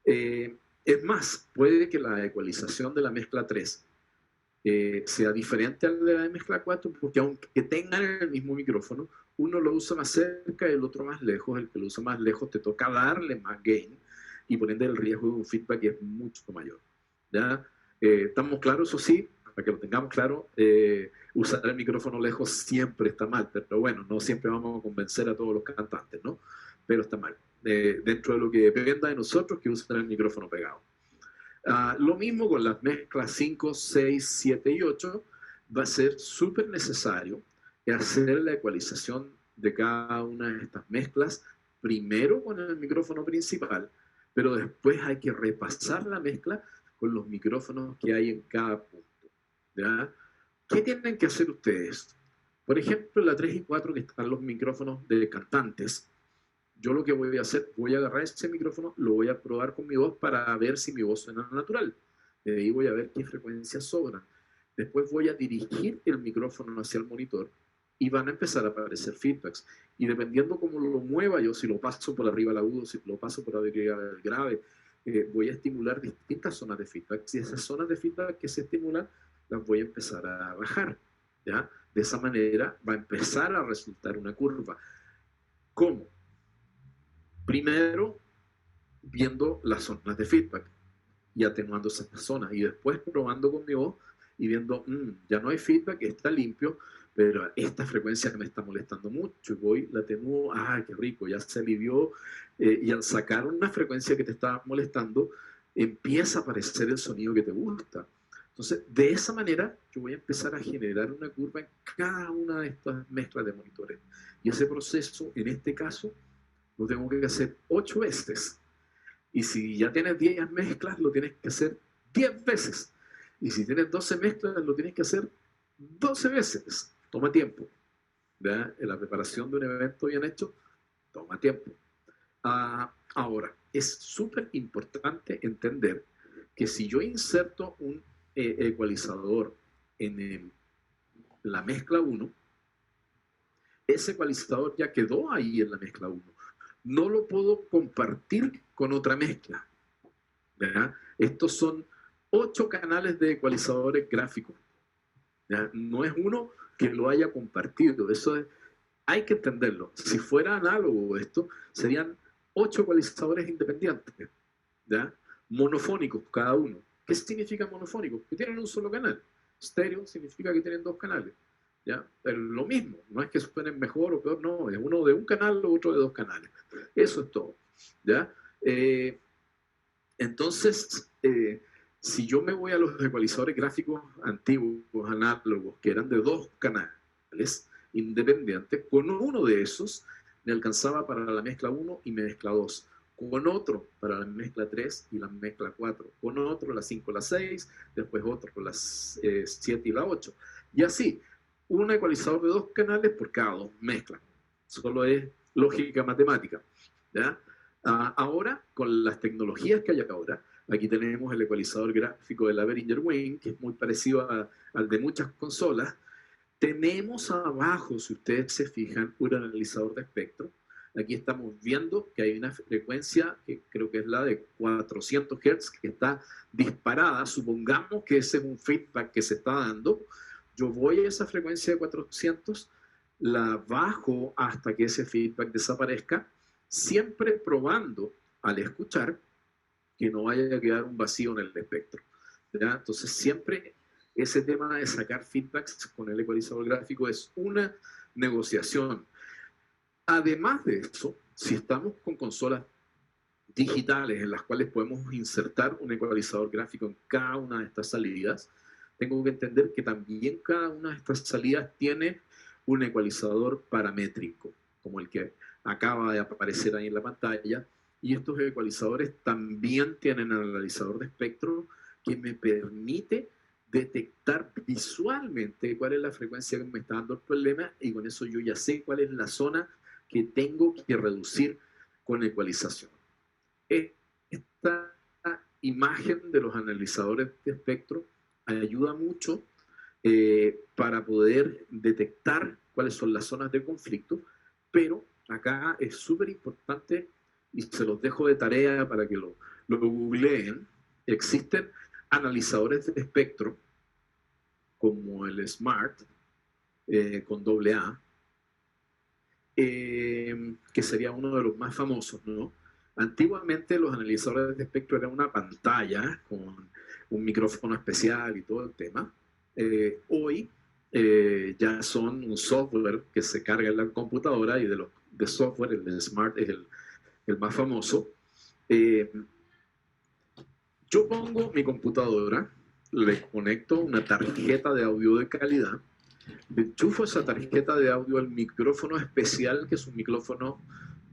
Es más, puede que la ecualización de la mezcla 3 sea diferente a la de la mezcla 4 porque aunque tengan el mismo micrófono, uno lo usa más cerca y el otro más lejos. El que lo usa más lejos te toca darle más gain y por ende el riesgo de un feedback es mucho mayor, ¿ya? ¿Estamos claros? Eso sí, para que lo tengamos claro, usar el micrófono lejos siempre está mal, pero bueno, no siempre vamos a convencer a todos los cantantes, ¿no? Pero está mal. Dentro de lo que dependa de nosotros, que usen el micrófono pegado. Lo mismo con las mezclas 5, 6, 7 y 8, va a ser súper necesario hacer la ecualización de cada una de estas mezclas, primero con el micrófono principal, pero después hay que repasar la mezcla con los micrófonos que hay en cada punto, ¿ya? ¿Qué tienen que hacer ustedes? Por ejemplo, en la 3 y 4 que están los micrófonos de cantantes, yo lo que voy a hacer, voy a agarrar ese micrófono, lo voy a probar con mi voz para ver si mi voz suena natural. De ahí voy a ver qué frecuencias sobran. Después voy a dirigir el micrófono hacia el monitor y van a empezar a aparecer feedbacks. Y dependiendo cómo lo mueva yo, si lo paso por arriba al agudo, si lo paso por arriba al grave, voy a estimular distintas zonas de feedback. Si esas zonas de feedback que se estimulan, las voy a empezar a bajar, ¿ya? De esa manera va a empezar a resultar una curva. ¿Cómo? Primero, viendo las zonas de feedback y atenuando esas zonas. Y después probando con mi voz y viendo, ya no hay feedback, está limpio, pero esta frecuencia me está molestando mucho. Y voy, la atenúo, qué rico, ya se alivió. Y al sacar una frecuencia que te está molestando, empieza a aparecer el sonido que te gusta. Entonces, de esa manera, yo voy a empezar a generar una curva en cada una de estas mezclas de monitores. Y ese proceso, en este caso, lo tengo que hacer 8 veces. Y si ya tienes 10 mezclas, lo tienes que hacer 10 veces. Y si tienes 12 mezclas, lo tienes que hacer 12 veces. Toma tiempo. ¿Verdad? En la preparación de un evento bien hecho, toma tiempo. Ahora, es súper importante entender que si yo inserto un ecualizador en la mezcla 1, ese ecualizador ya quedó ahí en la mezcla 1. No lo puedo compartir con otra mezcla, ¿verdad? Estos son 8 canales de ecualizadores gráficos, ¿verdad? No es uno que lo haya compartido. Eso hay que entenderlo. Si fuera análogo esto, serían 8 ecualizadores independientes, ¿verdad? Monofónicos cada uno. ¿Qué significa monofónico? Que tienen un solo canal. Estéreo significa que tienen 2 canales. ¿Ya? Pero lo mismo, no es que suenen mejor o peor, no, es uno de un canal o otro de 2 canales. Eso es todo, ¿ya? Entonces, si yo me voy a los ecualizadores gráficos antiguos, análogos, que eran de 2 canales independientes, con uno de esos me alcanzaba para la mezcla 1 y mezcla 2, con otro para la mezcla 3 y la mezcla 4, con otro la 5 y la 6, después otro las 7 y la 8, y así. Un ecualizador de 2 canales por cada 2 mezclas. Solo es lógica matemática, ¿ya? Ahora, con las tecnologías que hay ahora, aquí tenemos el ecualizador gráfico de la Behringer Wing, que es muy parecido al de muchas consolas. Tenemos abajo, si ustedes se fijan, un analizador de espectro. Aquí estamos viendo que hay una frecuencia, que creo que es la de 400 Hz, que está disparada. Supongamos que ese es un feedback que se está dando. Yo voy a esa frecuencia de 400 la bajo hasta que ese feedback desaparezca, siempre probando al escuchar que no vaya a quedar un vacío en el espectro. ¿Ya? Entonces siempre ese tema de sacar feedbacks con el ecualizador gráfico es una negociación. Además de eso, si estamos con consolas digitales en las cuales podemos insertar un ecualizador gráfico en cada una de estas salidas, tengo que entender que también cada una de estas salidas tiene un ecualizador paramétrico, como el que acaba de aparecer ahí en la pantalla, y estos ecualizadores también tienen un analizador de espectro que me permite detectar visualmente cuál es la frecuencia que me está dando el problema, y con eso yo ya sé cuál es la zona que tengo que reducir con ecualización. Esta imagen de los analizadores de espectro ayuda mucho para poder detectar cuáles son las zonas de conflicto, pero acá es súper importante, y se los dejo de tarea para que lo googleen. Existen analizadores de espectro como el SMART, con doble A, que sería uno de los más famosos, ¿no? Antiguamente los analizadores de espectro eran una pantalla con un micrófono especial y todo el tema. Hoy ya son un software que se carga en la computadora, y de software el Smart es el más famoso. Yo pongo mi computadora, le conecto una tarjeta de audio de calidad, enchufo esa tarjeta de audio al micrófono especial, que es un micrófono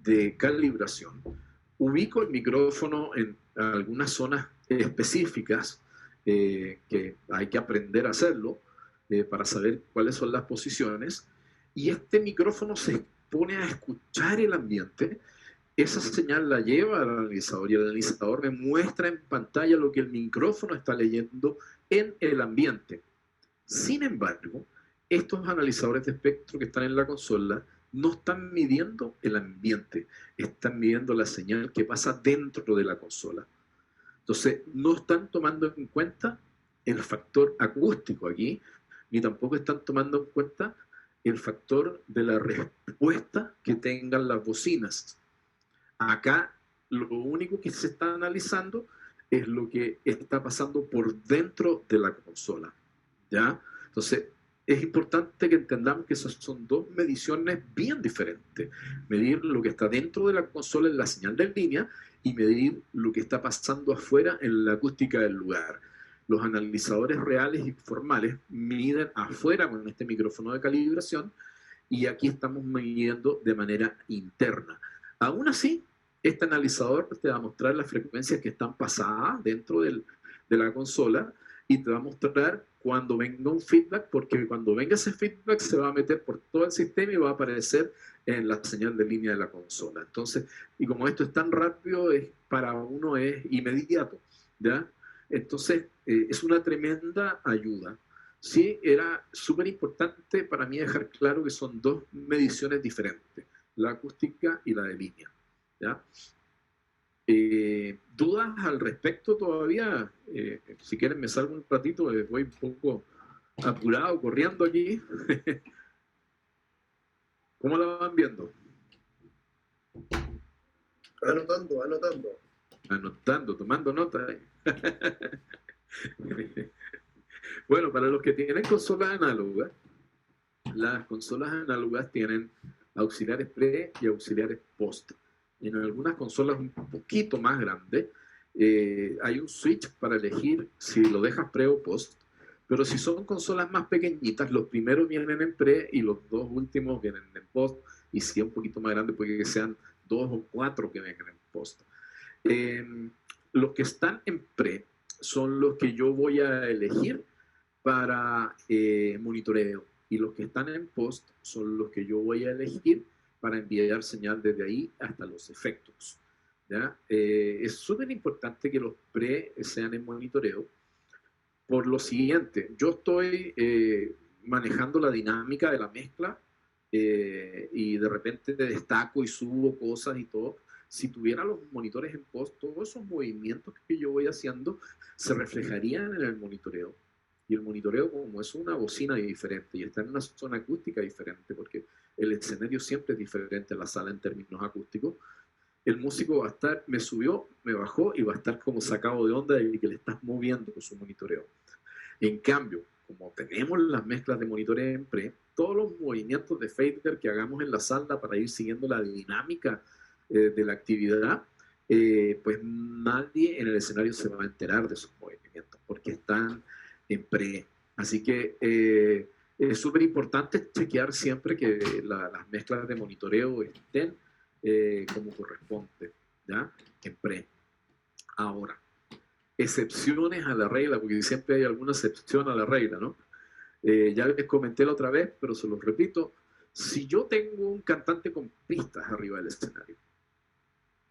de calibración. Ubico el micrófono en algunas zonas específicas, que hay que aprender a hacerlo, para saber cuáles son las posiciones, y este micrófono se pone a escuchar el ambiente. Esa señal la lleva al analizador, y el analizador me muestra en pantalla lo que el micrófono está leyendo en el ambiente. Sin embargo, estos analizadores de espectro que están en la consola no están midiendo el ambiente, están midiendo la señal que pasa dentro de la consola. Entonces, no están tomando en cuenta el factor acústico aquí, ni tampoco están tomando en cuenta el factor de la respuesta que tengan las bocinas. Acá lo único que se está analizando es lo que está pasando por dentro de la consola, ¿ya? Entonces, es importante que entendamos que esas son dos mediciones bien diferentes. Medir lo que está dentro de la consola en la señal de línea, y medir lo que está pasando afuera en la acústica del lugar. Los analizadores reales y formales miden afuera con este micrófono de calibración, y aquí estamos midiendo de manera interna. Aún así, este analizador te va a mostrar las frecuencias que están pasadas dentro de la consola, y te va a mostrar cuando venga un feedback, porque cuando venga ese feedback se va a meter por todo el sistema y va a aparecer en la señal de línea de la consola. Entonces, y como esto es tan rápido, para uno es inmediato, ¿ya? Entonces, es una tremenda ayuda. Sí, era súper importante para mí dejar claro que son dos mediciones diferentes, la acústica y la de línea, ¿ya? ¿Dudas al respecto todavía? Si quieren me salgo un ratito, voy un poco apurado, corriendo aquí. ¿Cómo la van viendo? Anotando, anotando. Anotando, tomando nota. Bueno, para los que tienen consolas análogas, las consolas análogas tienen auxiliares pre y auxiliares post. En algunas consolas un poquito más grandes, hay un switch para elegir si lo dejas pre o post, pero si son consolas más pequeñitas, los primeros vienen en pre y los dos últimos vienen en post, y si es un poquito más grande puede que sean 2 o 4 que vengan en post. Los que están en pre son los que yo voy a elegir para monitoreo, y los que están en post son los que yo voy a elegir para enviar señal desde ahí hasta los efectos, ¿ya? Es súper importante que los pre sean en monitoreo por lo siguiente: yo estoy manejando la dinámica de la mezcla, y de repente te destaco y subo cosas y todo. Si tuviera los monitores en post, todos esos movimientos que yo voy haciendo se reflejarían en el monitoreo, Y el monitoreo, como es una bocina diferente y está en una zona acústica diferente, porque el escenario siempre es diferente en la sala en términos acústicos, el músico va a estar, me subió, me bajó y va a estar como sacado de onda y que le estás moviendo con su monitoreo. En cambio, como tenemos las mezclas de monitoreo en pre, todos los movimientos de fader que hagamos en la sala para ir siguiendo la dinámica de la actividad, pues nadie en el escenario se va a enterar de esos movimientos porque están en pre. Así que es súper importante chequear siempre que las mezclas de monitoreo estén como corresponde, ¿ya? En pre. Ahora, excepciones a la regla, porque siempre hay alguna excepción a la regla, ¿no? Ya les comenté la otra vez, pero se los repito. Si yo tengo un cantante con pistas arriba del escenario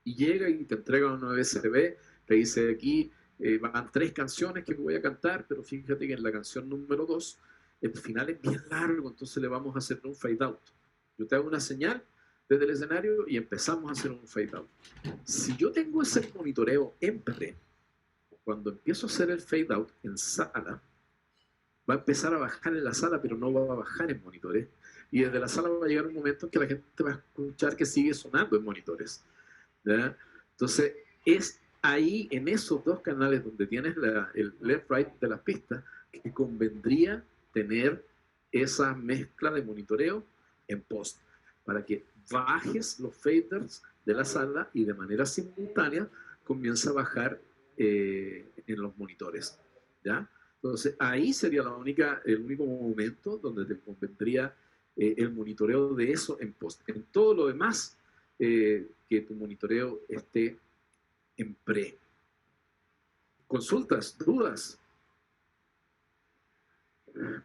y llega y te entrega una USB, te dice aquí van 3 canciones que voy a cantar, pero fíjate que en la canción número 2 el final es bien largo, entonces le vamos a hacer un fade out. Yo te hago una señal desde el escenario y empezamos a hacer un fade out. Si yo tengo ese monitoreo en pre, cuando empiezo a hacer el fade out en sala, va a empezar a bajar en la sala, pero no va a bajar en monitores. Y desde la sala va a llegar un momento en que la gente va a escuchar que sigue sonando en monitores, ¿ya? Entonces, es ahí, en esos 2 canales donde tienes el left-right de las pistas, que convendría tener esa mezcla de monitoreo en post, para que bajes los faders de la sala y de manera simultánea comienza a bajar en los monitores, ¿ya? Entonces, ahí sería el único momento donde te convendría el monitoreo de eso en post. En todo lo demás, que tu monitoreo esté en pre. Consultas, dudas,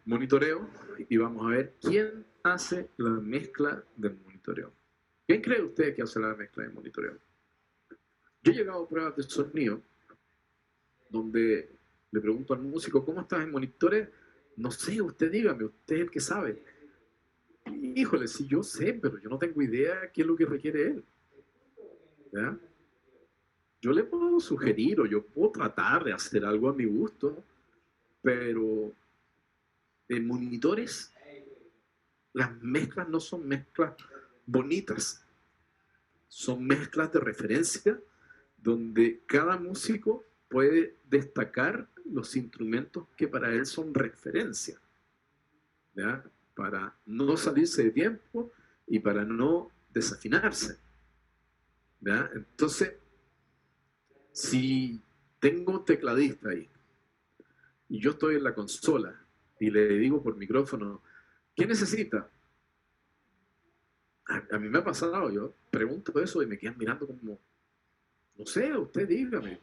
monitoreo, y vamos a ver quién hace la mezcla del monitoreo. ¿Quién cree usted que hace la mezcla de monitoreo? Yo he llegado a pruebas de sonido donde le pregunto al músico, ¿cómo estás en monitores? No sé, usted dígame, usted es el que sabe. Híjole, sí, yo sé, pero yo no tengo idea qué es lo que requiere él. ¿Ya? Yo le puedo sugerir o yo puedo tratar de hacer algo a mi gusto, pero en monitores las mezclas no son mezclas bonitas, son mezclas de referencia donde cada músico puede destacar los instrumentos que para él son referencia, ¿ya? Para no salirse de tiempo y para no desafinarse, ¿ya? Entonces, si tengo un tecladista ahí y yo estoy en la consola y le digo por micrófono, ¿qué necesita? A mí me ha pasado, yo pregunto eso y me quedan mirando como, no sé, usted dígame.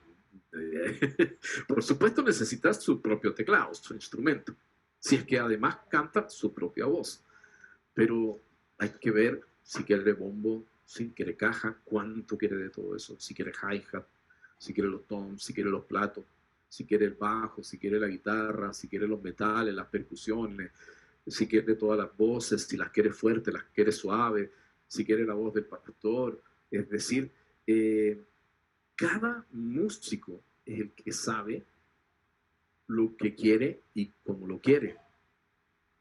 Por supuesto necesitas su propio teclado, su instrumento, si es que además canta su propia voz, pero hay que ver si quiere bombo, si quiere caja, cuánto quiere de todo eso, si quiere hi-hat, si quiere los toms, si quiere los platos, si quiere el bajo, si quiere la guitarra, si quiere los metales, las percusiones, si quiere todas las voces, si las quiere fuertes, las quiere suaves, si quiere la voz del pastor. Es decir, cada músico es el que sabe lo que quiere y cómo lo quiere,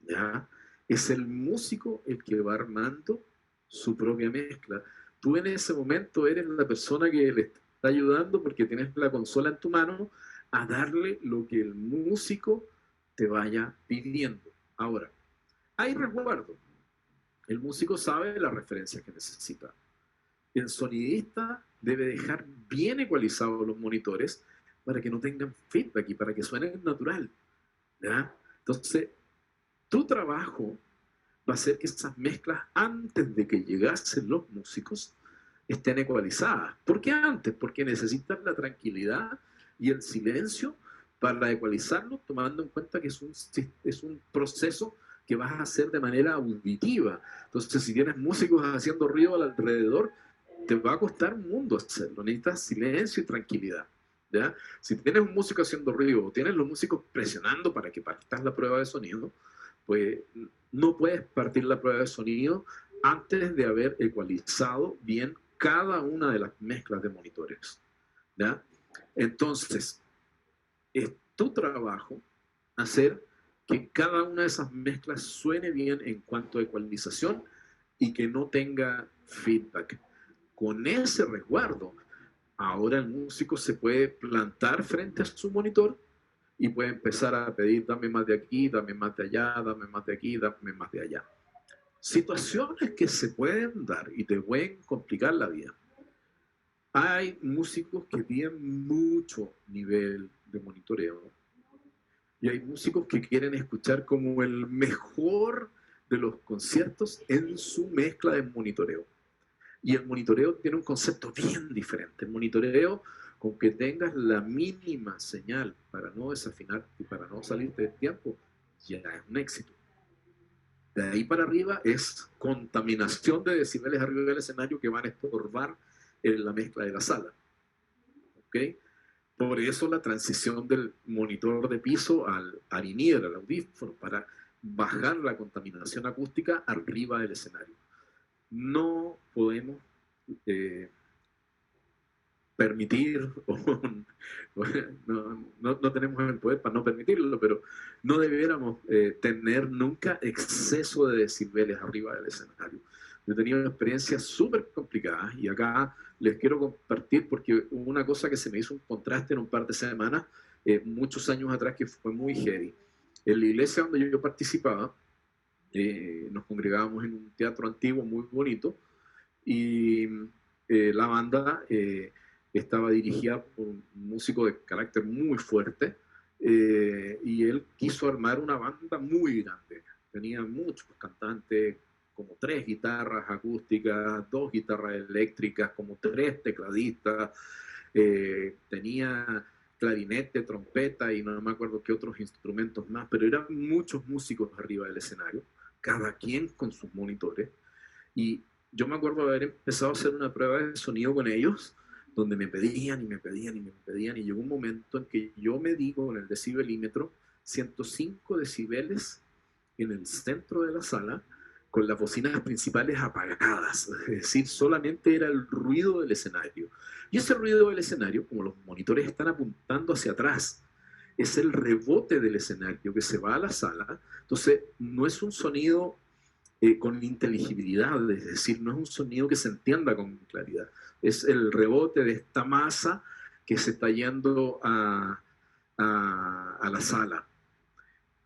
¿ya? Es el músico el que va armando su propia mezcla. Tú en ese momento eres la persona que le está ayudando porque tienes la consola en tu mano a darle lo que el músico te vaya pidiendo. Ahora, hay resguardo. El músico sabe las referencias que necesita. El sonidista debe dejar bien ecualizados los monitores para que no tengan feedback y para que suenen natural, ¿ya? Entonces, tu trabajo va a ser que esas mezclas, antes de que llegasen los músicos, estén ecualizadas. ¿Por qué antes? Porque necesitas la tranquilidad y el silencio para ecualizarlo, tomando en cuenta que es un proceso que vas a hacer de manera auditiva. Entonces, si tienes músicos haciendo ruido alrededor, te va a costar un mundo hacerlo. Necesitas silencio y tranquilidad, ¿ya? Si tienes un músico haciendo ruido o tienes los músicos presionando para que partas la prueba de sonido, pues no puedes partir la prueba de sonido antes de haber ecualizado bien cada una de las mezclas de monitores, ¿ya? Entonces, es tu trabajo hacer que cada una de esas mezclas suene bien en cuanto a ecualización y que no tenga feedback. Con ese resguardo, ahora el músico se puede plantar frente a su monitor y puede empezar a pedir, dame más de aquí, dame más de allá, dame más de aquí, dame más de allá. Situaciones que se pueden dar y te pueden complicar la vida. Hay músicos que tienen mucho nivel de monitoreo y hay músicos que quieren escuchar como el mejor de los conciertos en su mezcla de monitoreo. Y el monitoreo tiene un concepto bien diferente. El monitoreo, con que tengas la mínima señal para no desafinar y para no salirte del tiempo, ya es un éxito. De ahí para arriba es contaminación de decibeles arriba del escenario que van a estorbar en la mezcla de la sala. ¿Ok? Por eso la transición del monitor de piso al in-ear, al audífono, para bajar la contaminación acústica arriba del escenario. No podemos permitir, no tenemos el poder para no permitirlo, pero no debiéramos tener nunca exceso de decibeles arriba del escenario. Yo he tenido experiencias súper complicadas y acá les quiero compartir porque hubo una cosa que se me hizo un contraste en un par de semanas, muchos años atrás, que fue muy heavy. En la iglesia donde yo participaba, nos congregábamos en un teatro antiguo muy bonito y la banda estaba dirigida por un músico de carácter muy fuerte y él quiso armar una banda muy grande. Tenía muchos cantantes, como 3 guitarras acústicas, 2 guitarras eléctricas, como 3 tecladistas, tenía clarinete, trompeta y no me acuerdo qué otros instrumentos más, pero eran muchos músicos arriba del escenario, cada quien con sus monitores. Y yo me acuerdo de haber empezado a hacer una prueba de sonido con ellos, donde me pedían y me pedían y me pedían, y llegó un momento en que yo medí con el decibelímetro 105 decibeles en el centro de la sala, con las bocinas principales apagadas, es decir, solamente era el ruido del escenario. Y ese ruido del escenario, como los monitores están apuntando hacia atrás, es el rebote del escenario que se va a la sala, entonces no es un sonido con inteligibilidad, es decir, no es un sonido que se entienda con claridad, es el rebote de esta masa que se está yendo a la sala.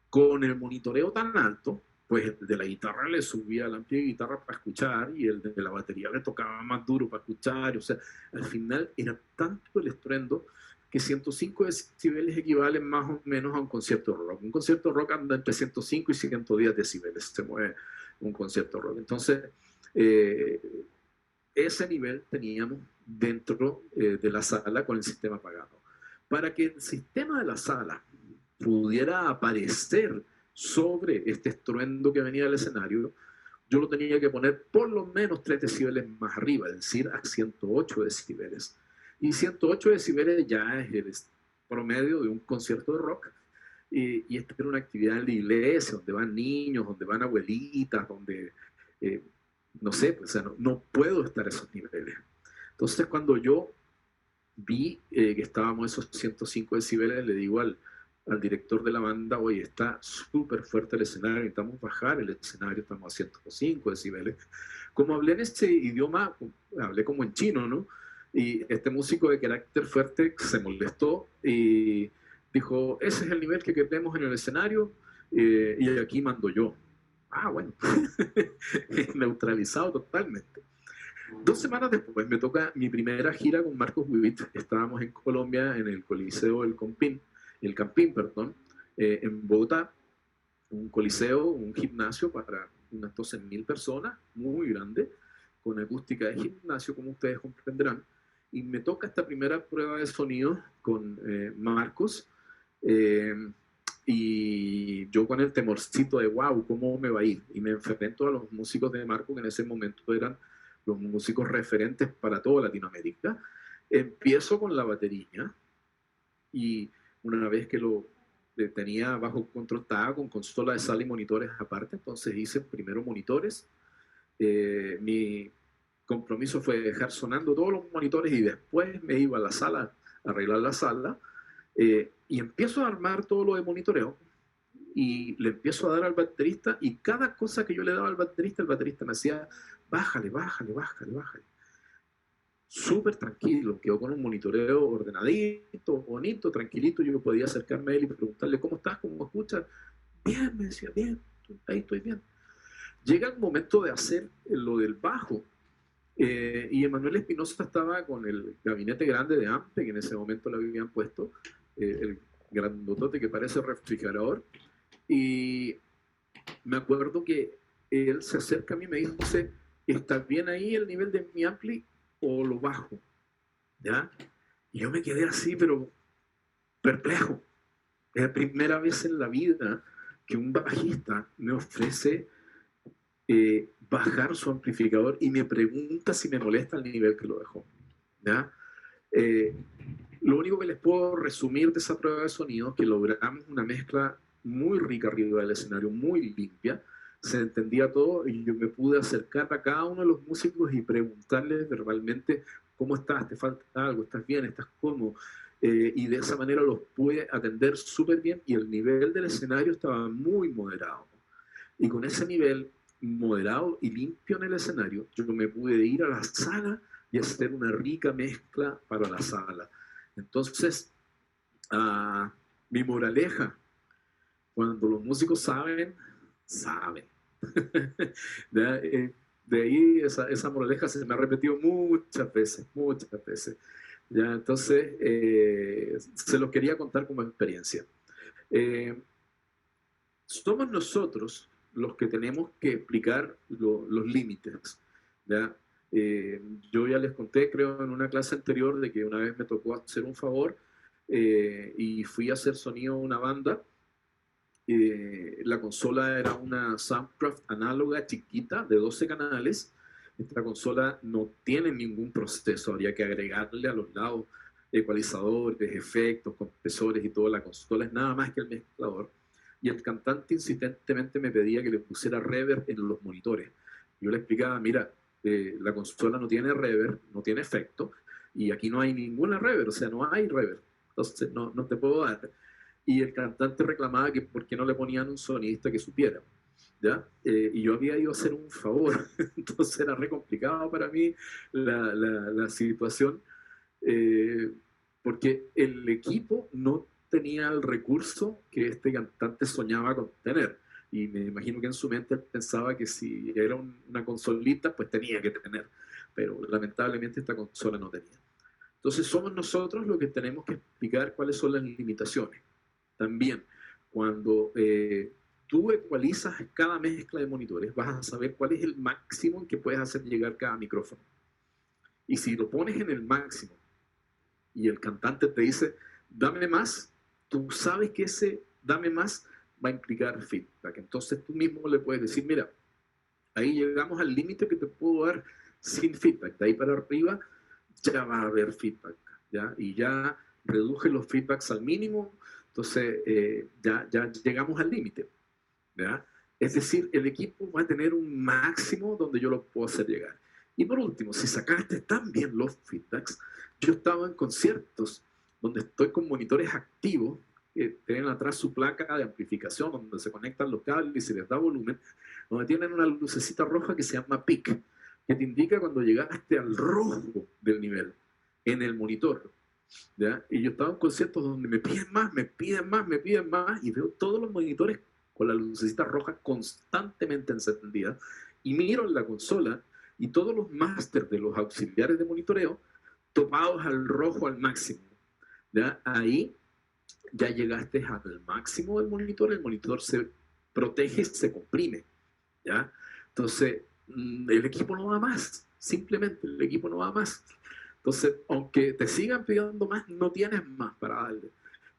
Con el monitoreo tan alto, pues el de la guitarra le subía al ampli de guitarra para escuchar y el de la batería le tocaba más duro para escuchar, o sea, al final era tanto el estruendo que 105 decibeles equivalen más o menos a un concierto rock. Un concierto rock anda entre 105 y 110 decibeles, se mueve un concierto rock. Entonces, ese nivel teníamos dentro de la sala con el sistema apagado. Para que el sistema de la sala pudiera aparecer sobre este estruendo que venía del escenario, yo lo tenía que poner por lo menos 3 decibeles más arriba, es decir, a 108 decibeles. Y 108 decibeles ya es el promedio de un concierto de rock. Y esta era una actividad en la iglesia, donde van niños, donde van abuelitas, donde, no sé, pues, o sea, no puedo estar a esos niveles. Entonces, cuando yo vi que estábamos a esos 105 decibeles, le digo al director de la banda, oye, está súper fuerte el escenario, necesitamos bajar el escenario, estamos a 105 decibeles. Como hablé en este idioma, hablé como en chino, ¿no? Y este músico de carácter fuerte se molestó y dijo, ese es el nivel que queremos en el escenario y aquí mando yo. Ah, bueno, neutralizado totalmente. 2 semanas después me toca mi primera gira con Marcos Witt. Estábamos en Colombia, en el Coliseo del Campín, en Bogotá, un coliseo, un gimnasio para unas 12.000 personas, muy grande, con acústica de gimnasio, como ustedes comprenderán. Y me toca esta primera prueba de sonido con Marcos, y yo con el temorcito de wow, ¿cómo me va a ir? Y me enfrento a los músicos de Marcos, que en ese momento eran los músicos referentes para toda Latinoamérica. Empiezo con la batería y una vez que lo tenía bajo control, estaba con consola de sala y monitores aparte, entonces hice primero monitores. Mi compromiso fue dejar sonando todos los monitores y después me iba a la sala a arreglar la sala y empiezo a armar todo lo de monitoreo y le empiezo a dar al baterista, y cada cosa que yo le daba al baterista, el baterista me decía, bájale, bájale, bájale, bájale. Súper tranquilo, quedó con un monitoreo ordenadito, bonito, tranquilito. Yo podía acercarme a él y preguntarle, ¿cómo estás? ¿Cómo escuchas? Bien, me decía, bien, ahí estoy bien. Llega el momento de hacer lo del bajo, y Emanuel Espinosa estaba con el gabinete grande de Ampe, que en ese momento le habían puesto, el grandotote que parece refrigerador, y me acuerdo que él se acerca a mí y me dice, ¿estás bien ahí el nivel de mi ampli o lo bajo? ¿Ya? Y yo me quedé así, pero perplejo. Es la primera vez en la vida que un bajista me ofrece bajar su amplificador y me pregunta si me molesta el nivel que lo dejó. ¿Ya? Eh, lo único que les puedo resumir de esa prueba de sonido es que logramos una mezcla muy rica arriba del escenario, muy limpia, se entendía todo y yo me pude acercar a cada uno de los músicos y preguntarles verbalmente cómo estás, te falta algo, estás bien, estás cómodo, y de esa manera los pude atender súper bien y el nivel del escenario estaba muy moderado. Y con ese nivel moderado y limpio en el escenario, yo me pude ir a la sala y hacer una rica mezcla para la sala. Entonces, mi moraleja, cuando los músicos saben, saben. De ahí esa moraleja se me ha repetido muchas veces, muchas veces. ¿Ya? Entonces, se los quería contar como experiencia. Somos nosotros los que tenemos que explicar los límites. ¿Ya? Yo ya les conté, creo, en una clase anterior de que una vez me tocó hacer un favor, y fui a hacer sonido a una banda. La consola era una Soundcraft análoga chiquita de 12 canales. Esta consola no tiene ningún proceso, habría que agregarle a los lados ecualizadores, efectos, compresores y todo. La consola es nada más que el mezclador. Y el cantante insistentemente me pedía que le pusiera reverb en los monitores. Yo le explicaba, mira, la consola no tiene reverb, no tiene efecto, y aquí no hay ninguna reverb, o sea, no hay reverb. Entonces no te puedo dar. Y el cantante reclamaba que por qué no le ponían un sonidista que supiera. ¿Ya? Y yo había ido a hacer un favor, entonces era re complicado para mí la situación, eh, porque el equipo no tenía el recurso que este cantante soñaba con tener. Y me imagino que en su mente él pensaba que si era una consolita, pues tenía que tener. Pero lamentablemente esta consola no tenía. Entonces somos nosotros los que tenemos que explicar cuáles son las limitaciones. También, cuando tú ecualizas cada mezcla de monitores, vas a saber cuál es el máximo en que puedes hacer llegar cada micrófono. Y si lo pones en el máximo y el cantante te dice, dame más, tú sabes que ese dame más va a implicar feedback. Entonces tú mismo le puedes decir, mira, ahí llegamos al límite que te puedo dar sin feedback. De ahí para arriba ya va a haber feedback. ¿Ya? Y ya reduje los feedbacks al mínimo. Entonces, ya llegamos al límite. Es decir, el equipo va a tener un máximo donde yo lo puedo hacer llegar. Y por último, si sacaste tan bien los feedbacks, yo estaba en conciertos donde estoy con monitores activos que tienen atrás su placa de amplificación, donde se conectan los cables y se les da volumen, donde tienen una lucecita roja que se llama PIC, que te indica cuando llegaste al rojo del nivel en el monitor. ¿Ya? Y yo estaba en conciertos donde me piden más, me piden más, me piden más, y veo todos los monitores con la lucecita roja constantemente encendida, y miro en la consola y todos los másters de los auxiliares de monitoreo topados al rojo al máximo. ¿Ya? Ahí ya llegaste al máximo del monitor, el monitor se protege, se comprime. ¿Ya? Entonces, el equipo no va más, simplemente el equipo no va más. Entonces, aunque te sigan pidiendo más, no tienes más para darle.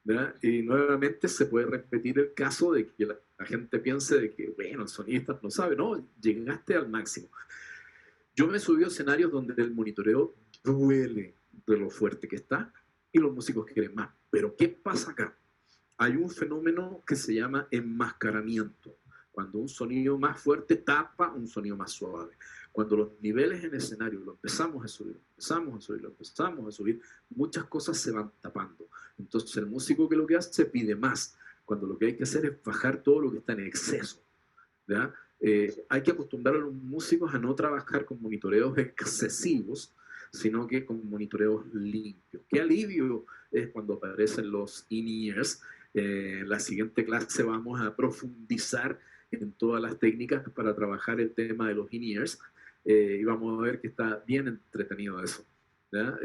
¿Verdad? Y nuevamente se puede repetir el caso de que la gente piense de que, bueno, el sonidista no sabe, no, llegaste al máximo. Yo me subí a escenarios donde el monitoreo duele de lo fuerte que está y los músicos quieren más. Pero ¿qué pasa acá? Hay un fenómeno que se llama enmascaramiento. Cuando un sonido más fuerte tapa un sonido más suave. Cuando los niveles en escenario lo empezamos a subir, muchas cosas se van tapando. Entonces el músico que lo que hace pide más. cuando lo que hay que hacer es bajar todo lo que está en exceso, ¿ya? Hay que acostumbrar a los músicos a no trabajar con monitoreos excesivos, sino que con monitoreos limpios. Qué alivio es cuando aparecen los in-ears. En la siguiente clase vamos a profundizar en todas las técnicas para trabajar el tema de los in-ears, y vamos a ver que está bien entretenido eso, ¿ya?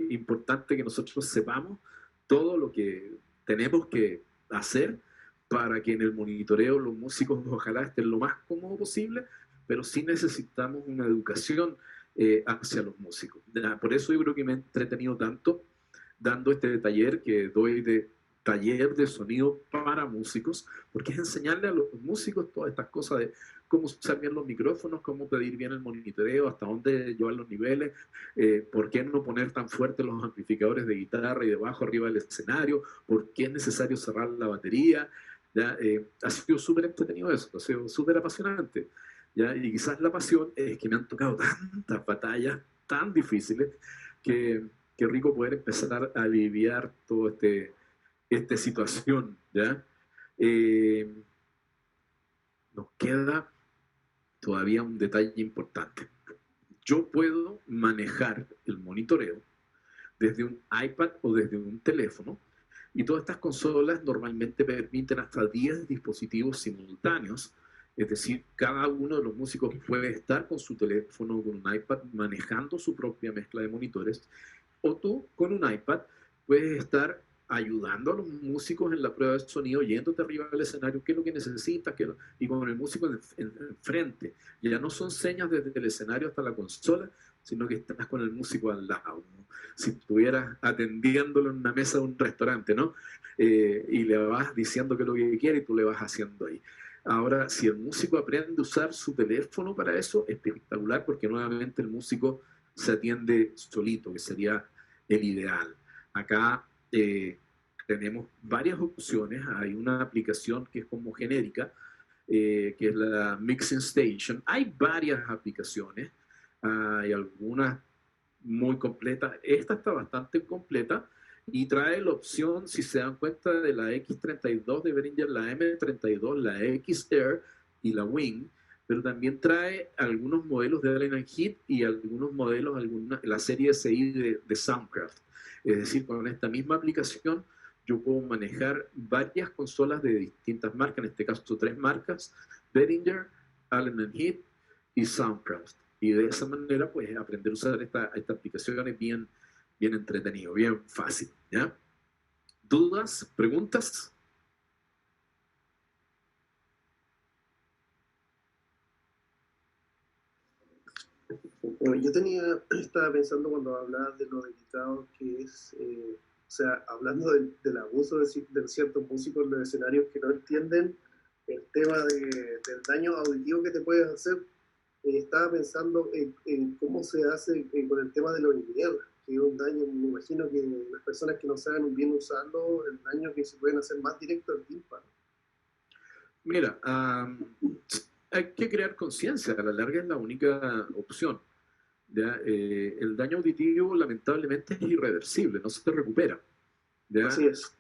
Importante que nosotros sepamos todo lo que tenemos que hacer para que en el monitoreo los músicos ojalá estén lo más cómodo posible, pero sí necesitamos una educación hacia los músicos. Por eso yo creo que me he entretenido tanto dando este taller que doy de taller de sonido para músicos, porque es enseñarle a los músicos todas estas cosas de cómo usar bien los micrófonos, cómo pedir bien el monitoreo, hasta dónde llevar los niveles, por qué no poner tan fuertes los amplificadores de guitarra y de bajo arriba del escenario, por qué es necesario cerrar la batería. ¿Ya? Ha sido súper entretenido eso, ha sido súper apasionante. ¿Ya? Y quizás la pasión es que me han tocado tantas batallas tan difíciles que rico poder empezar a aliviar toda esta situación. ¿Ya? Nos queda todavía un detalle importante. Yo puedo manejar el monitoreo desde un iPad o desde un teléfono, y todas estas consolas normalmente permiten hasta 10 dispositivos simultáneos, es decir, cada uno de los músicos puede estar con su teléfono o con un iPad manejando su propia mezcla de monitores, o tú con un iPad puedes estar ayudando a los músicos en la prueba de sonido, yéndote arriba del escenario, qué es lo que necesitas, y con el músico enfrente. Ya no son señas desde el escenario hasta la consola, sino que estás con el músico al lado, ¿no? Si estuvieras atendiéndolo en una mesa de un restaurante, ¿no? Y le vas diciendo qué es lo que quiere y tú le vas haciendo ahí. Ahora, si el músico aprende a usar su teléfono para eso, es espectacular, porque nuevamente el músico se atiende solito, que sería el ideal. Acá tenemos varias opciones. Hay una aplicación que es como genérica, que es la Mixing Station. Hay varias aplicaciones, hay algunas muy completas. Esta está bastante completa y trae la opción, si se dan cuenta, de la X32 de Behringer, la M32, la X-Air y la Wing, pero también trae algunos modelos de Allen Heath y algunos modelos, la serie SI de Soundcraft. Es decir, con esta misma aplicación yo puedo manejar varias consolas de distintas marcas, en este caso 3 marcas: Behringer, Allen Heath y Soundcraft. Y de esa manera, pues, aprender a usar esta aplicación es bien entretenido, bien fácil, ¿ya? ¿Dudas? ¿Preguntas? Bueno, estaba pensando cuando hablabas de lo delicado que es, o sea, hablando del abuso de ciertos músicos en los escenarios que no entienden el tema del daño auditivo que te puedes hacer. Estaba pensando en cómo se hace con el tema de los in-ear, que es un daño, me imagino que las personas que no saben bien usarlo, el daño que se pueden hacer más directo al tímpano. Mira, hay que crear conciencia, a la larga es la única opción. ¿Ya? El daño auditivo lamentablemente es irreversible, no se recupera. ¿Ya? Así es.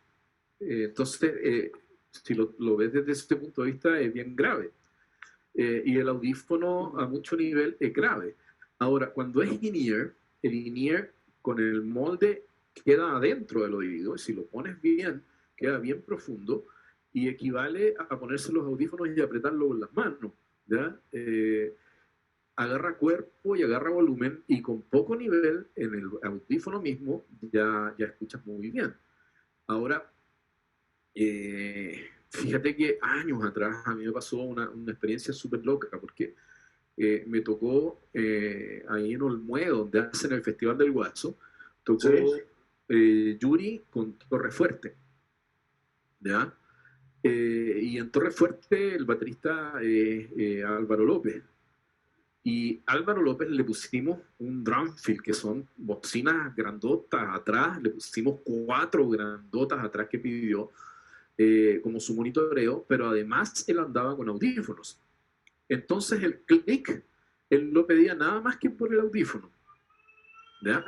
Entonces, si lo ves desde este punto de vista, es bien grave. Y el audífono a mucho nivel es grave. Ahora, cuando es in-ear, el in-ear con el molde queda adentro del oído, y si lo pones bien, queda bien profundo, y equivale a ponerse los audífonos y apretarlo con las manos. ¿Ya? Agarra cuerpo y agarra volumen, y con poco nivel en el audífono mismo ya escuchas muy bien. Ahora, fíjate que años atrás a mí me pasó una experiencia súper loca, porque me tocó ahí en Olmué, donde hacen el Festival del Guaso, tocó Yuri con Torrefuerte, ¿ya? Y en Torrefuerte el baterista Álvaro López. Y Álvaro López le pusimos un drumfill, que son bocinas grandotas atrás, le pusimos 4 grandotas atrás que pidió como su monitoreo, pero además él andaba con audífonos. Entonces el click, él lo pedía nada más que por el audífono. ¿Ya?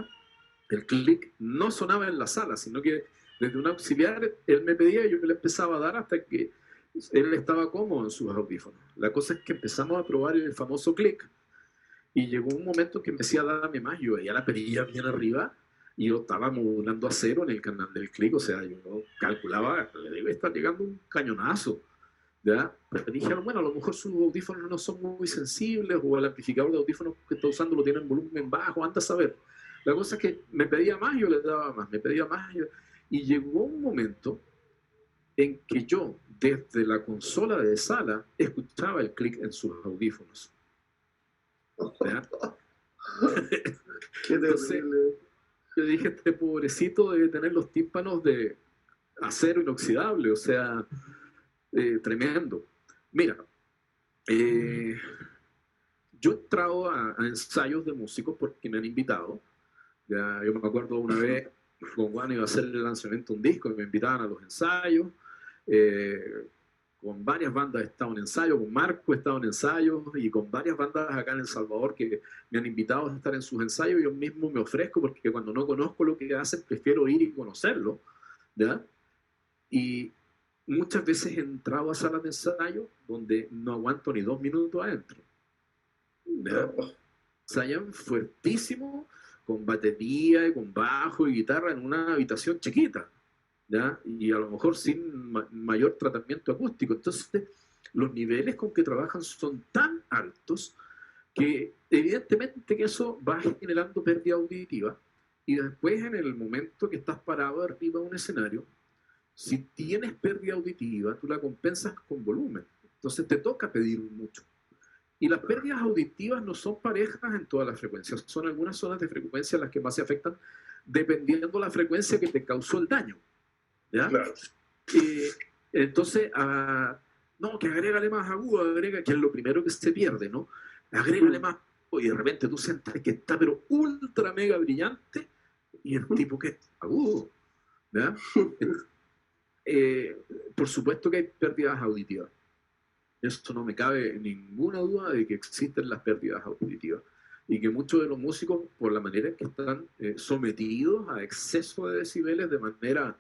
El click no sonaba en la sala, sino que desde un auxiliar, él me pedía y yo le empezaba a dar hasta que él estaba cómodo en sus audífonos. La cosa es que empezamos a probar el famoso click y llegó un momento que me decía, dame más, yo veía la perilla bien arriba y yo estaba modulando a cero en el canal del click, o sea, yo calculaba, le debe estar llegando un cañonazo. ¿Ya? Pero dije, bueno, a lo mejor sus audífonos no son muy sensibles o el amplificador de audífonos que está usando lo tiene en volumen bajo, anda a saber. La cosa es que me pedía más, yo le daba más, me pedía más. Y llegó un momento en que yo, desde la consola de sala, escuchaba el clic en sus audífonos. ¿Ya? Qué Entonces, terrible. yo dije, este pobrecito debe tener los tímpanos de acero inoxidable, o sea, tremendo. Mira, yo he entrado a ensayos de músicos porque me han invitado. Ya, yo me acuerdo una vez con Juan iba a hacer el lanzamiento de un disco y me invitaban a los ensayos. Eh, con varias bandas he estado en ensayos, con Marco he estado en ensayos y con varias bandas acá en El Salvador que me han invitado a estar en sus ensayos. Yo mismo me ofrezco porque cuando no conozco lo que hacen prefiero ir y conocerlo. ¿Ya? Y muchas veces he entrado a salas de ensayo donde no aguanto ni 2 minutos adentro. ¿Ya? Ensayan fuertísimo, con batería, y con bajo y guitarra en una habitación chiquita, ¿ya? Y a lo mejor sin mayor tratamiento acústico. Entonces, los niveles con que trabajan son tan altos que evidentemente que eso va generando pérdida auditiva y después en el momento que estás parado arriba de un escenario, si tienes pérdida auditiva, tú la compensas con volumen. Entonces te toca pedir mucho. Y las pérdidas auditivas no son parejas en todas las frecuencias, son algunas zonas de frecuencia las que más se afectan dependiendo de la frecuencia que te causó el daño. ¿Ya? Claro. Entonces, no, que agrégale más agudo, agrega, que es lo primero que se pierde, ¿no? Agrégale más, y de repente tú sientes que está, pero ultra mega brillante, y el tipo que es agudo. ¿Ya? Por supuesto que hay pérdidas auditivas. Esto no me cabe ninguna duda de que existen las pérdidas auditivas y que muchos de los músicos, por la manera en que están sometidos a exceso de decibeles de manera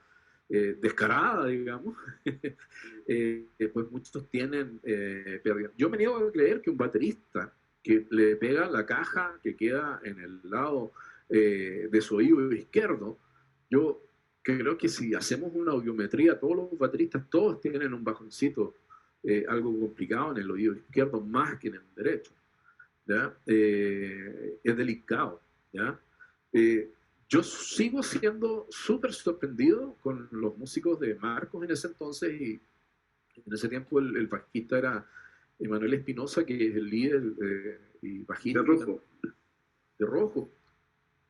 descarada, digamos, pues muchos tienen pérdidas. Yo me niego a creer que un baterista que le pega la caja que queda en el lado de su oído izquierdo, yo creo que si hacemos una audiometría, todos los bateristas, todos tienen un bajoncito algo complicado en el oído izquierdo más que en el derecho. ¿Ya? Es delicado. ¿Ya? Yo sigo siendo súper sorprendido con los músicos de Marcos en ese entonces y en ese tiempo el bajista era Emanuel Espinosa, que es el líder y bajista de Rojo. De Rojo.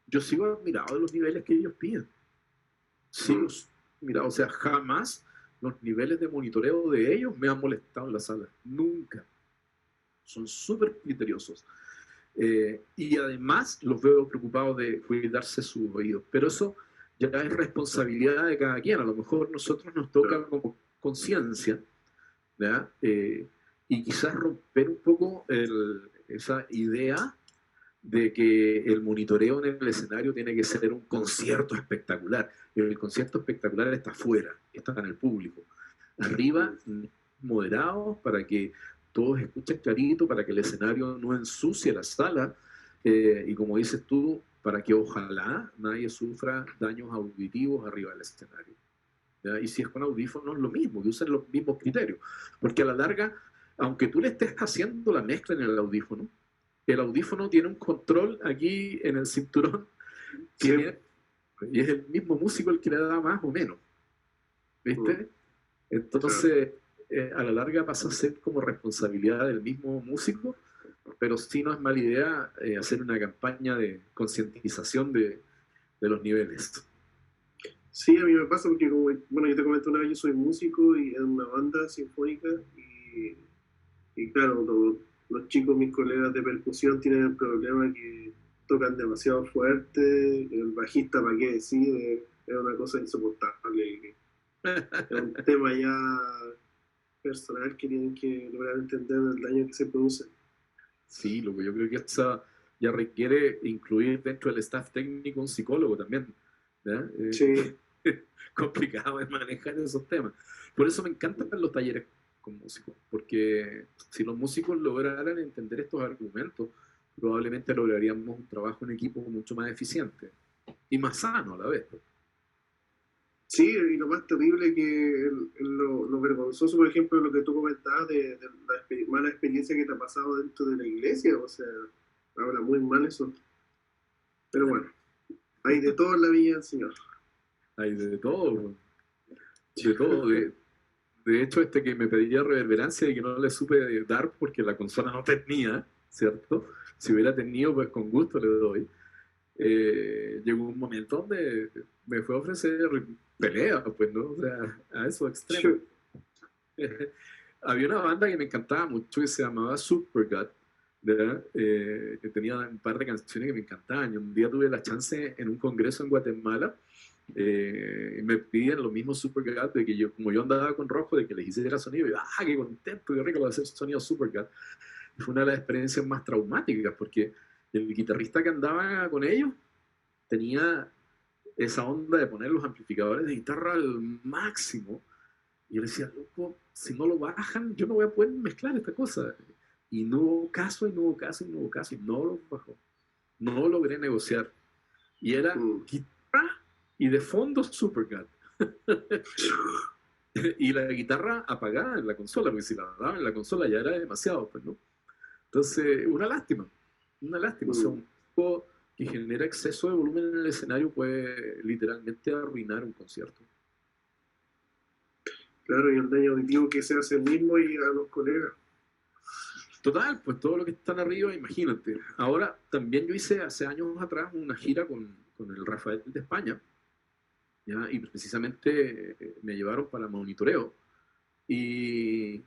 Yo sigo admirado de los niveles que ellos piden. Sigo admirado, o sea, jamás los niveles de monitoreo de ellos me han molestado en la sala. Nunca. Son súper criteriosos. Y además los veo preocupados de cuidarse sus oídos. Pero eso ya es responsabilidad de cada quien. A lo mejor nosotros nos toca como conciencia, y quizás romper un poco esa idea de que el monitoreo en el escenario tiene que ser un concierto espectacular. El concierto espectacular está afuera, está en el público. Arriba, moderados para que todos escuchen clarito, para que el escenario no ensucie la sala, y como dices tú, para que ojalá nadie sufra daños auditivos arriba del escenario. ¿Ya? Y si es con audífonos, lo mismo, que usen los mismos criterios. Porque a la larga, aunque tú le estés haciendo la mezcla en el audífono tiene un control aquí en el cinturón y es el mismo músico el que le da más o menos. ¿Viste? Entonces, a la larga pasa a ser como responsabilidad del mismo músico, pero sí no es mala idea hacer una campaña de concientización de los niveles. Sí, a mí me pasa porque, como, bueno, yo te comenté una vez, yo soy músico y en una banda sinfónica y claro, los chicos, mis colegas de percusión, tienen el problema que tocan demasiado fuerte, el bajista, ¿para qué decir? Es una cosa insoportable. Es un tema ya personal que tienen que lograr entender el daño que se produce. Sí, lo que yo creo que eso ya requiere incluir dentro del staff técnico un psicólogo también. Sí. complicado de manejar esos temas. Por eso me encantan los talleres con músicos, porque si los músicos lograran entender estos argumentos, probablemente lograríamos un trabajo en equipo mucho más eficiente y más sano a la vez. Sí, y lo más terrible que lo vergonzoso, por ejemplo, lo que tú comentabas de la mala experiencia que te ha pasado dentro de la iglesia, o sea, habla muy mal eso. Pero bueno, hay de todo en la vida del Señor. Hay de todo, de todo. De hecho, este que me pedía reverberancia y que no le supe dar porque la consola no tenía, ¿cierto? Si hubiera tenido, pues con gusto le doy. Llegó un momento donde me fue a ofrecer pelea, pues, ¿no? O sea, a esos extremos. Había una banda que me encantaba mucho que se llamaba Supergut, ¿verdad? Que tenía un par de canciones que me encantaban. Y un día tuve la chance en un congreso en Guatemala. Me piden lo mismo Supergut, de que yo, como yo andaba con Rojo, de que les hiciera sonido. Y yo, qué contento, qué rico hacer sonido Supergut. Y fue una de las experiencias más traumáticas, porque el guitarrista que andaba con ellos tenía esa onda de poner los amplificadores de guitarra al máximo. Y yo le decía, loco, si no lo bajan, yo no voy a poder mezclar esta cosa. Y no hubo caso, y no hubo caso, y no hubo caso, y no lo bajó. No logré negociar. Y era guitarra y de fondo Supergut. Y la guitarra apagada en la consola, porque si la daban en la consola ya era demasiado, pues, ¿no? Entonces, una lástima, una lástima. O sea, un juego que genera exceso de volumen en el escenario puede literalmente arruinar un concierto. Claro, y el daño auditivo que se hace el mismo y a los colegas. Total, pues todo lo que están arriba, imagínate. Ahora, también yo hice hace años atrás una gira con el Rafael de España, ¿ya? Y precisamente me llevaron para monitoreo. Y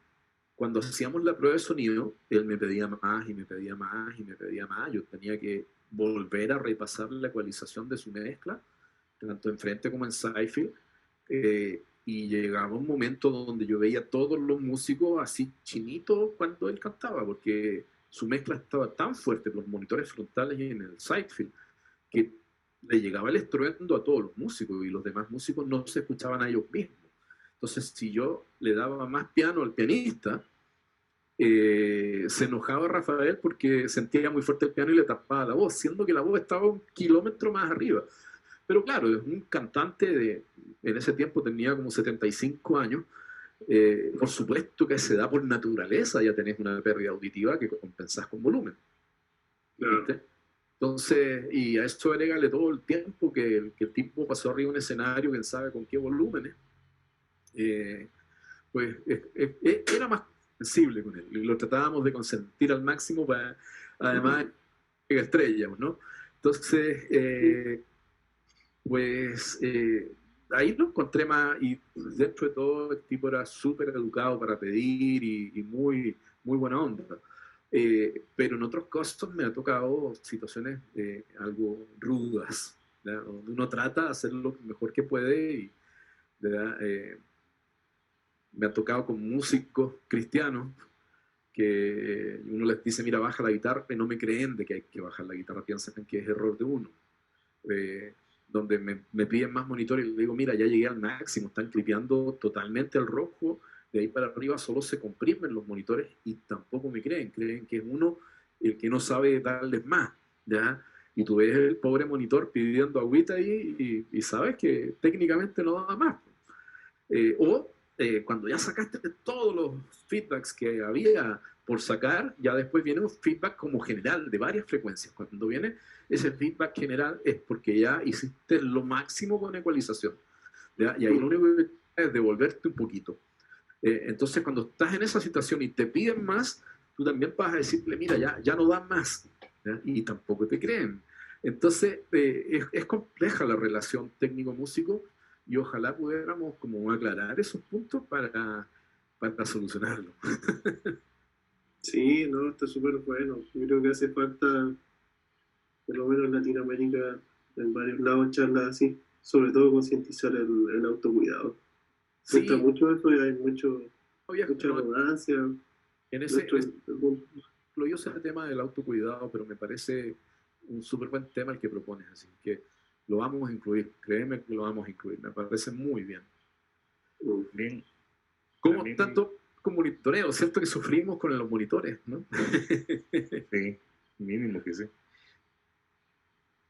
cuando hacíamos la prueba de sonido, él me pedía más y me pedía más y me pedía más. Yo tenía que volver a repasar la ecualización de su mezcla, tanto en frente como en sci-fi. Y llegaba un momento donde yo veía a todos los músicos así chinitos cuando él cantaba, porque su mezcla estaba tan fuerte, los monitores frontales y en el sidefield, que le llegaba el estruendo a todos los músicos y los demás músicos no se escuchaban a ellos mismos. Entonces, si yo le daba más piano al pianista, se enojaba Rafael porque sentía muy fuerte el piano y le tapaba la voz, siendo que la voz estaba un kilómetro más arriba. Pero claro, es un cantante en ese tiempo tenía como 75 años, por supuesto que se da por naturaleza, ya tenés una pérdida auditiva que compensás con volumen. ¿Viste? Entonces, y a eso agrégale todo el tiempo que el tipo pasó arriba de un escenario, quién sabe con qué volúmenes, pues era más sensible con él. Y lo tratábamos de consentir al máximo para, además, estrellas, ¿no? Entonces, pues ahí lo encontré más, y dentro de todo el tipo era súper educado para pedir y muy, muy buena onda. Pero en otros casos me ha tocado situaciones algo rudas, ¿verdad? Donde uno trata de hacer lo mejor que puede y me ha tocado con músicos cristianos que uno les dice, mira, baja la guitarra, y no me creen de que hay que bajar la guitarra, piensan que es error de uno. Donde me piden más monitores y le digo, mira, ya llegué al máximo, están clipeando totalmente al rojo, de ahí para arriba solo se comprimen los monitores y tampoco me creen, creen que es uno el que no sabe darles más, ¿ya? Y tú ves el pobre monitor pidiendo agüita ahí y sabes que técnicamente no da más. Cuando ya sacaste todos los feedbacks que había por sacar, ya después viene un feedback como general de varias frecuencias. Cuando viene ese feedback general es porque ya hiciste lo máximo con ecualización, ¿ya? Y ahí lo único que es devolverte un poquito. Entonces, cuando estás en esa situación y te piden más, tú también vas a decirle, mira, ya no da más, ¿ya? Y tampoco te creen. Entonces, es compleja la relación técnico-músico y ojalá pudiéramos como aclarar esos puntos para solucionarlo. Sí, no, está súper bueno. Yo creo que hace falta, por lo menos en Latinoamérica, en varios lados, charlas así. Sobre todo concientizar el autocuidado. Cuesta Sí, mucho eso y hay mucha no, arrogancia. en incluyo ese tema del autocuidado, pero me parece un súper buen tema el que propones, así que lo vamos a incluir, créeme que lo vamos a incluir, me parece muy bien. Bien. Como También, tanto con monitoreo, ¿cierto? Que sufrimos con los monitores, ¿no? sí, mínimo que sí.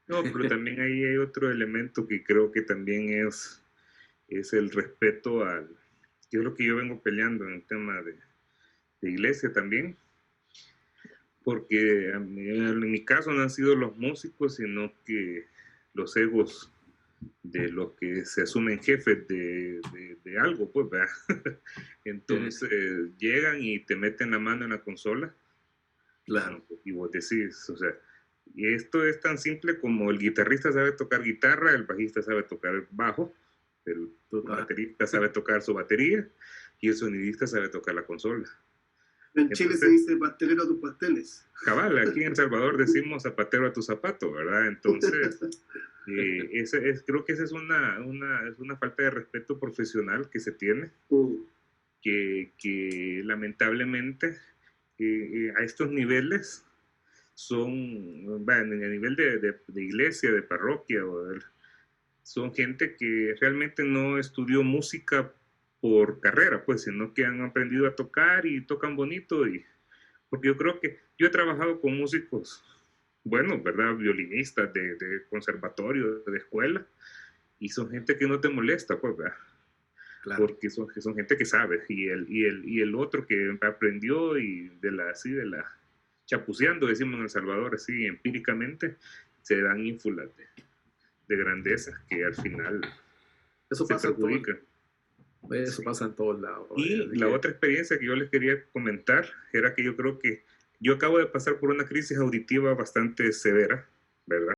No, pero también ahí hay otro elemento que creo que también es el respeto al, que es lo que yo vengo peleando en el tema de iglesia también, porque en mi caso no han sido los músicos, sino que los egos de los que se asumen jefes de algo, pues, ¿verdad? Entonces llegan y te meten la mano en la consola. Claro. Y vos decís, o sea, y esto es tan simple como el guitarrista sabe tocar guitarra, el bajista sabe tocar bajo, el baterista sabe tocar su batería y el sonidista sabe tocar la consola. En Chile se dice pastelero a tus pasteles. Cabal, aquí en El Salvador decimos zapatero a tu zapato, ¿verdad? Entonces, creo que esa es una falta de respeto profesional que se tiene, que lamentablemente a estos niveles a nivel de iglesia, de parroquia, son gente que realmente no estudió música por carrera, pues, sino que han aprendido a tocar y tocan bonito. Porque yo creo que yo he trabajado con músicos, bueno, ¿verdad? Violinistas de conservatorio, de escuela, y son gente que no te molesta, pues, ¿verdad? Claro. Porque son gente que sabe, y el otro que aprendió y de la chapuceando, decimos en El Salvador, así empíricamente, se dan ínfulas de grandeza que al final eso se pasa perjudican. Eso pasa en todos lados. Y la otra experiencia que yo les quería comentar era que yo creo que yo acabo de pasar por una crisis auditiva bastante severa, ¿verdad?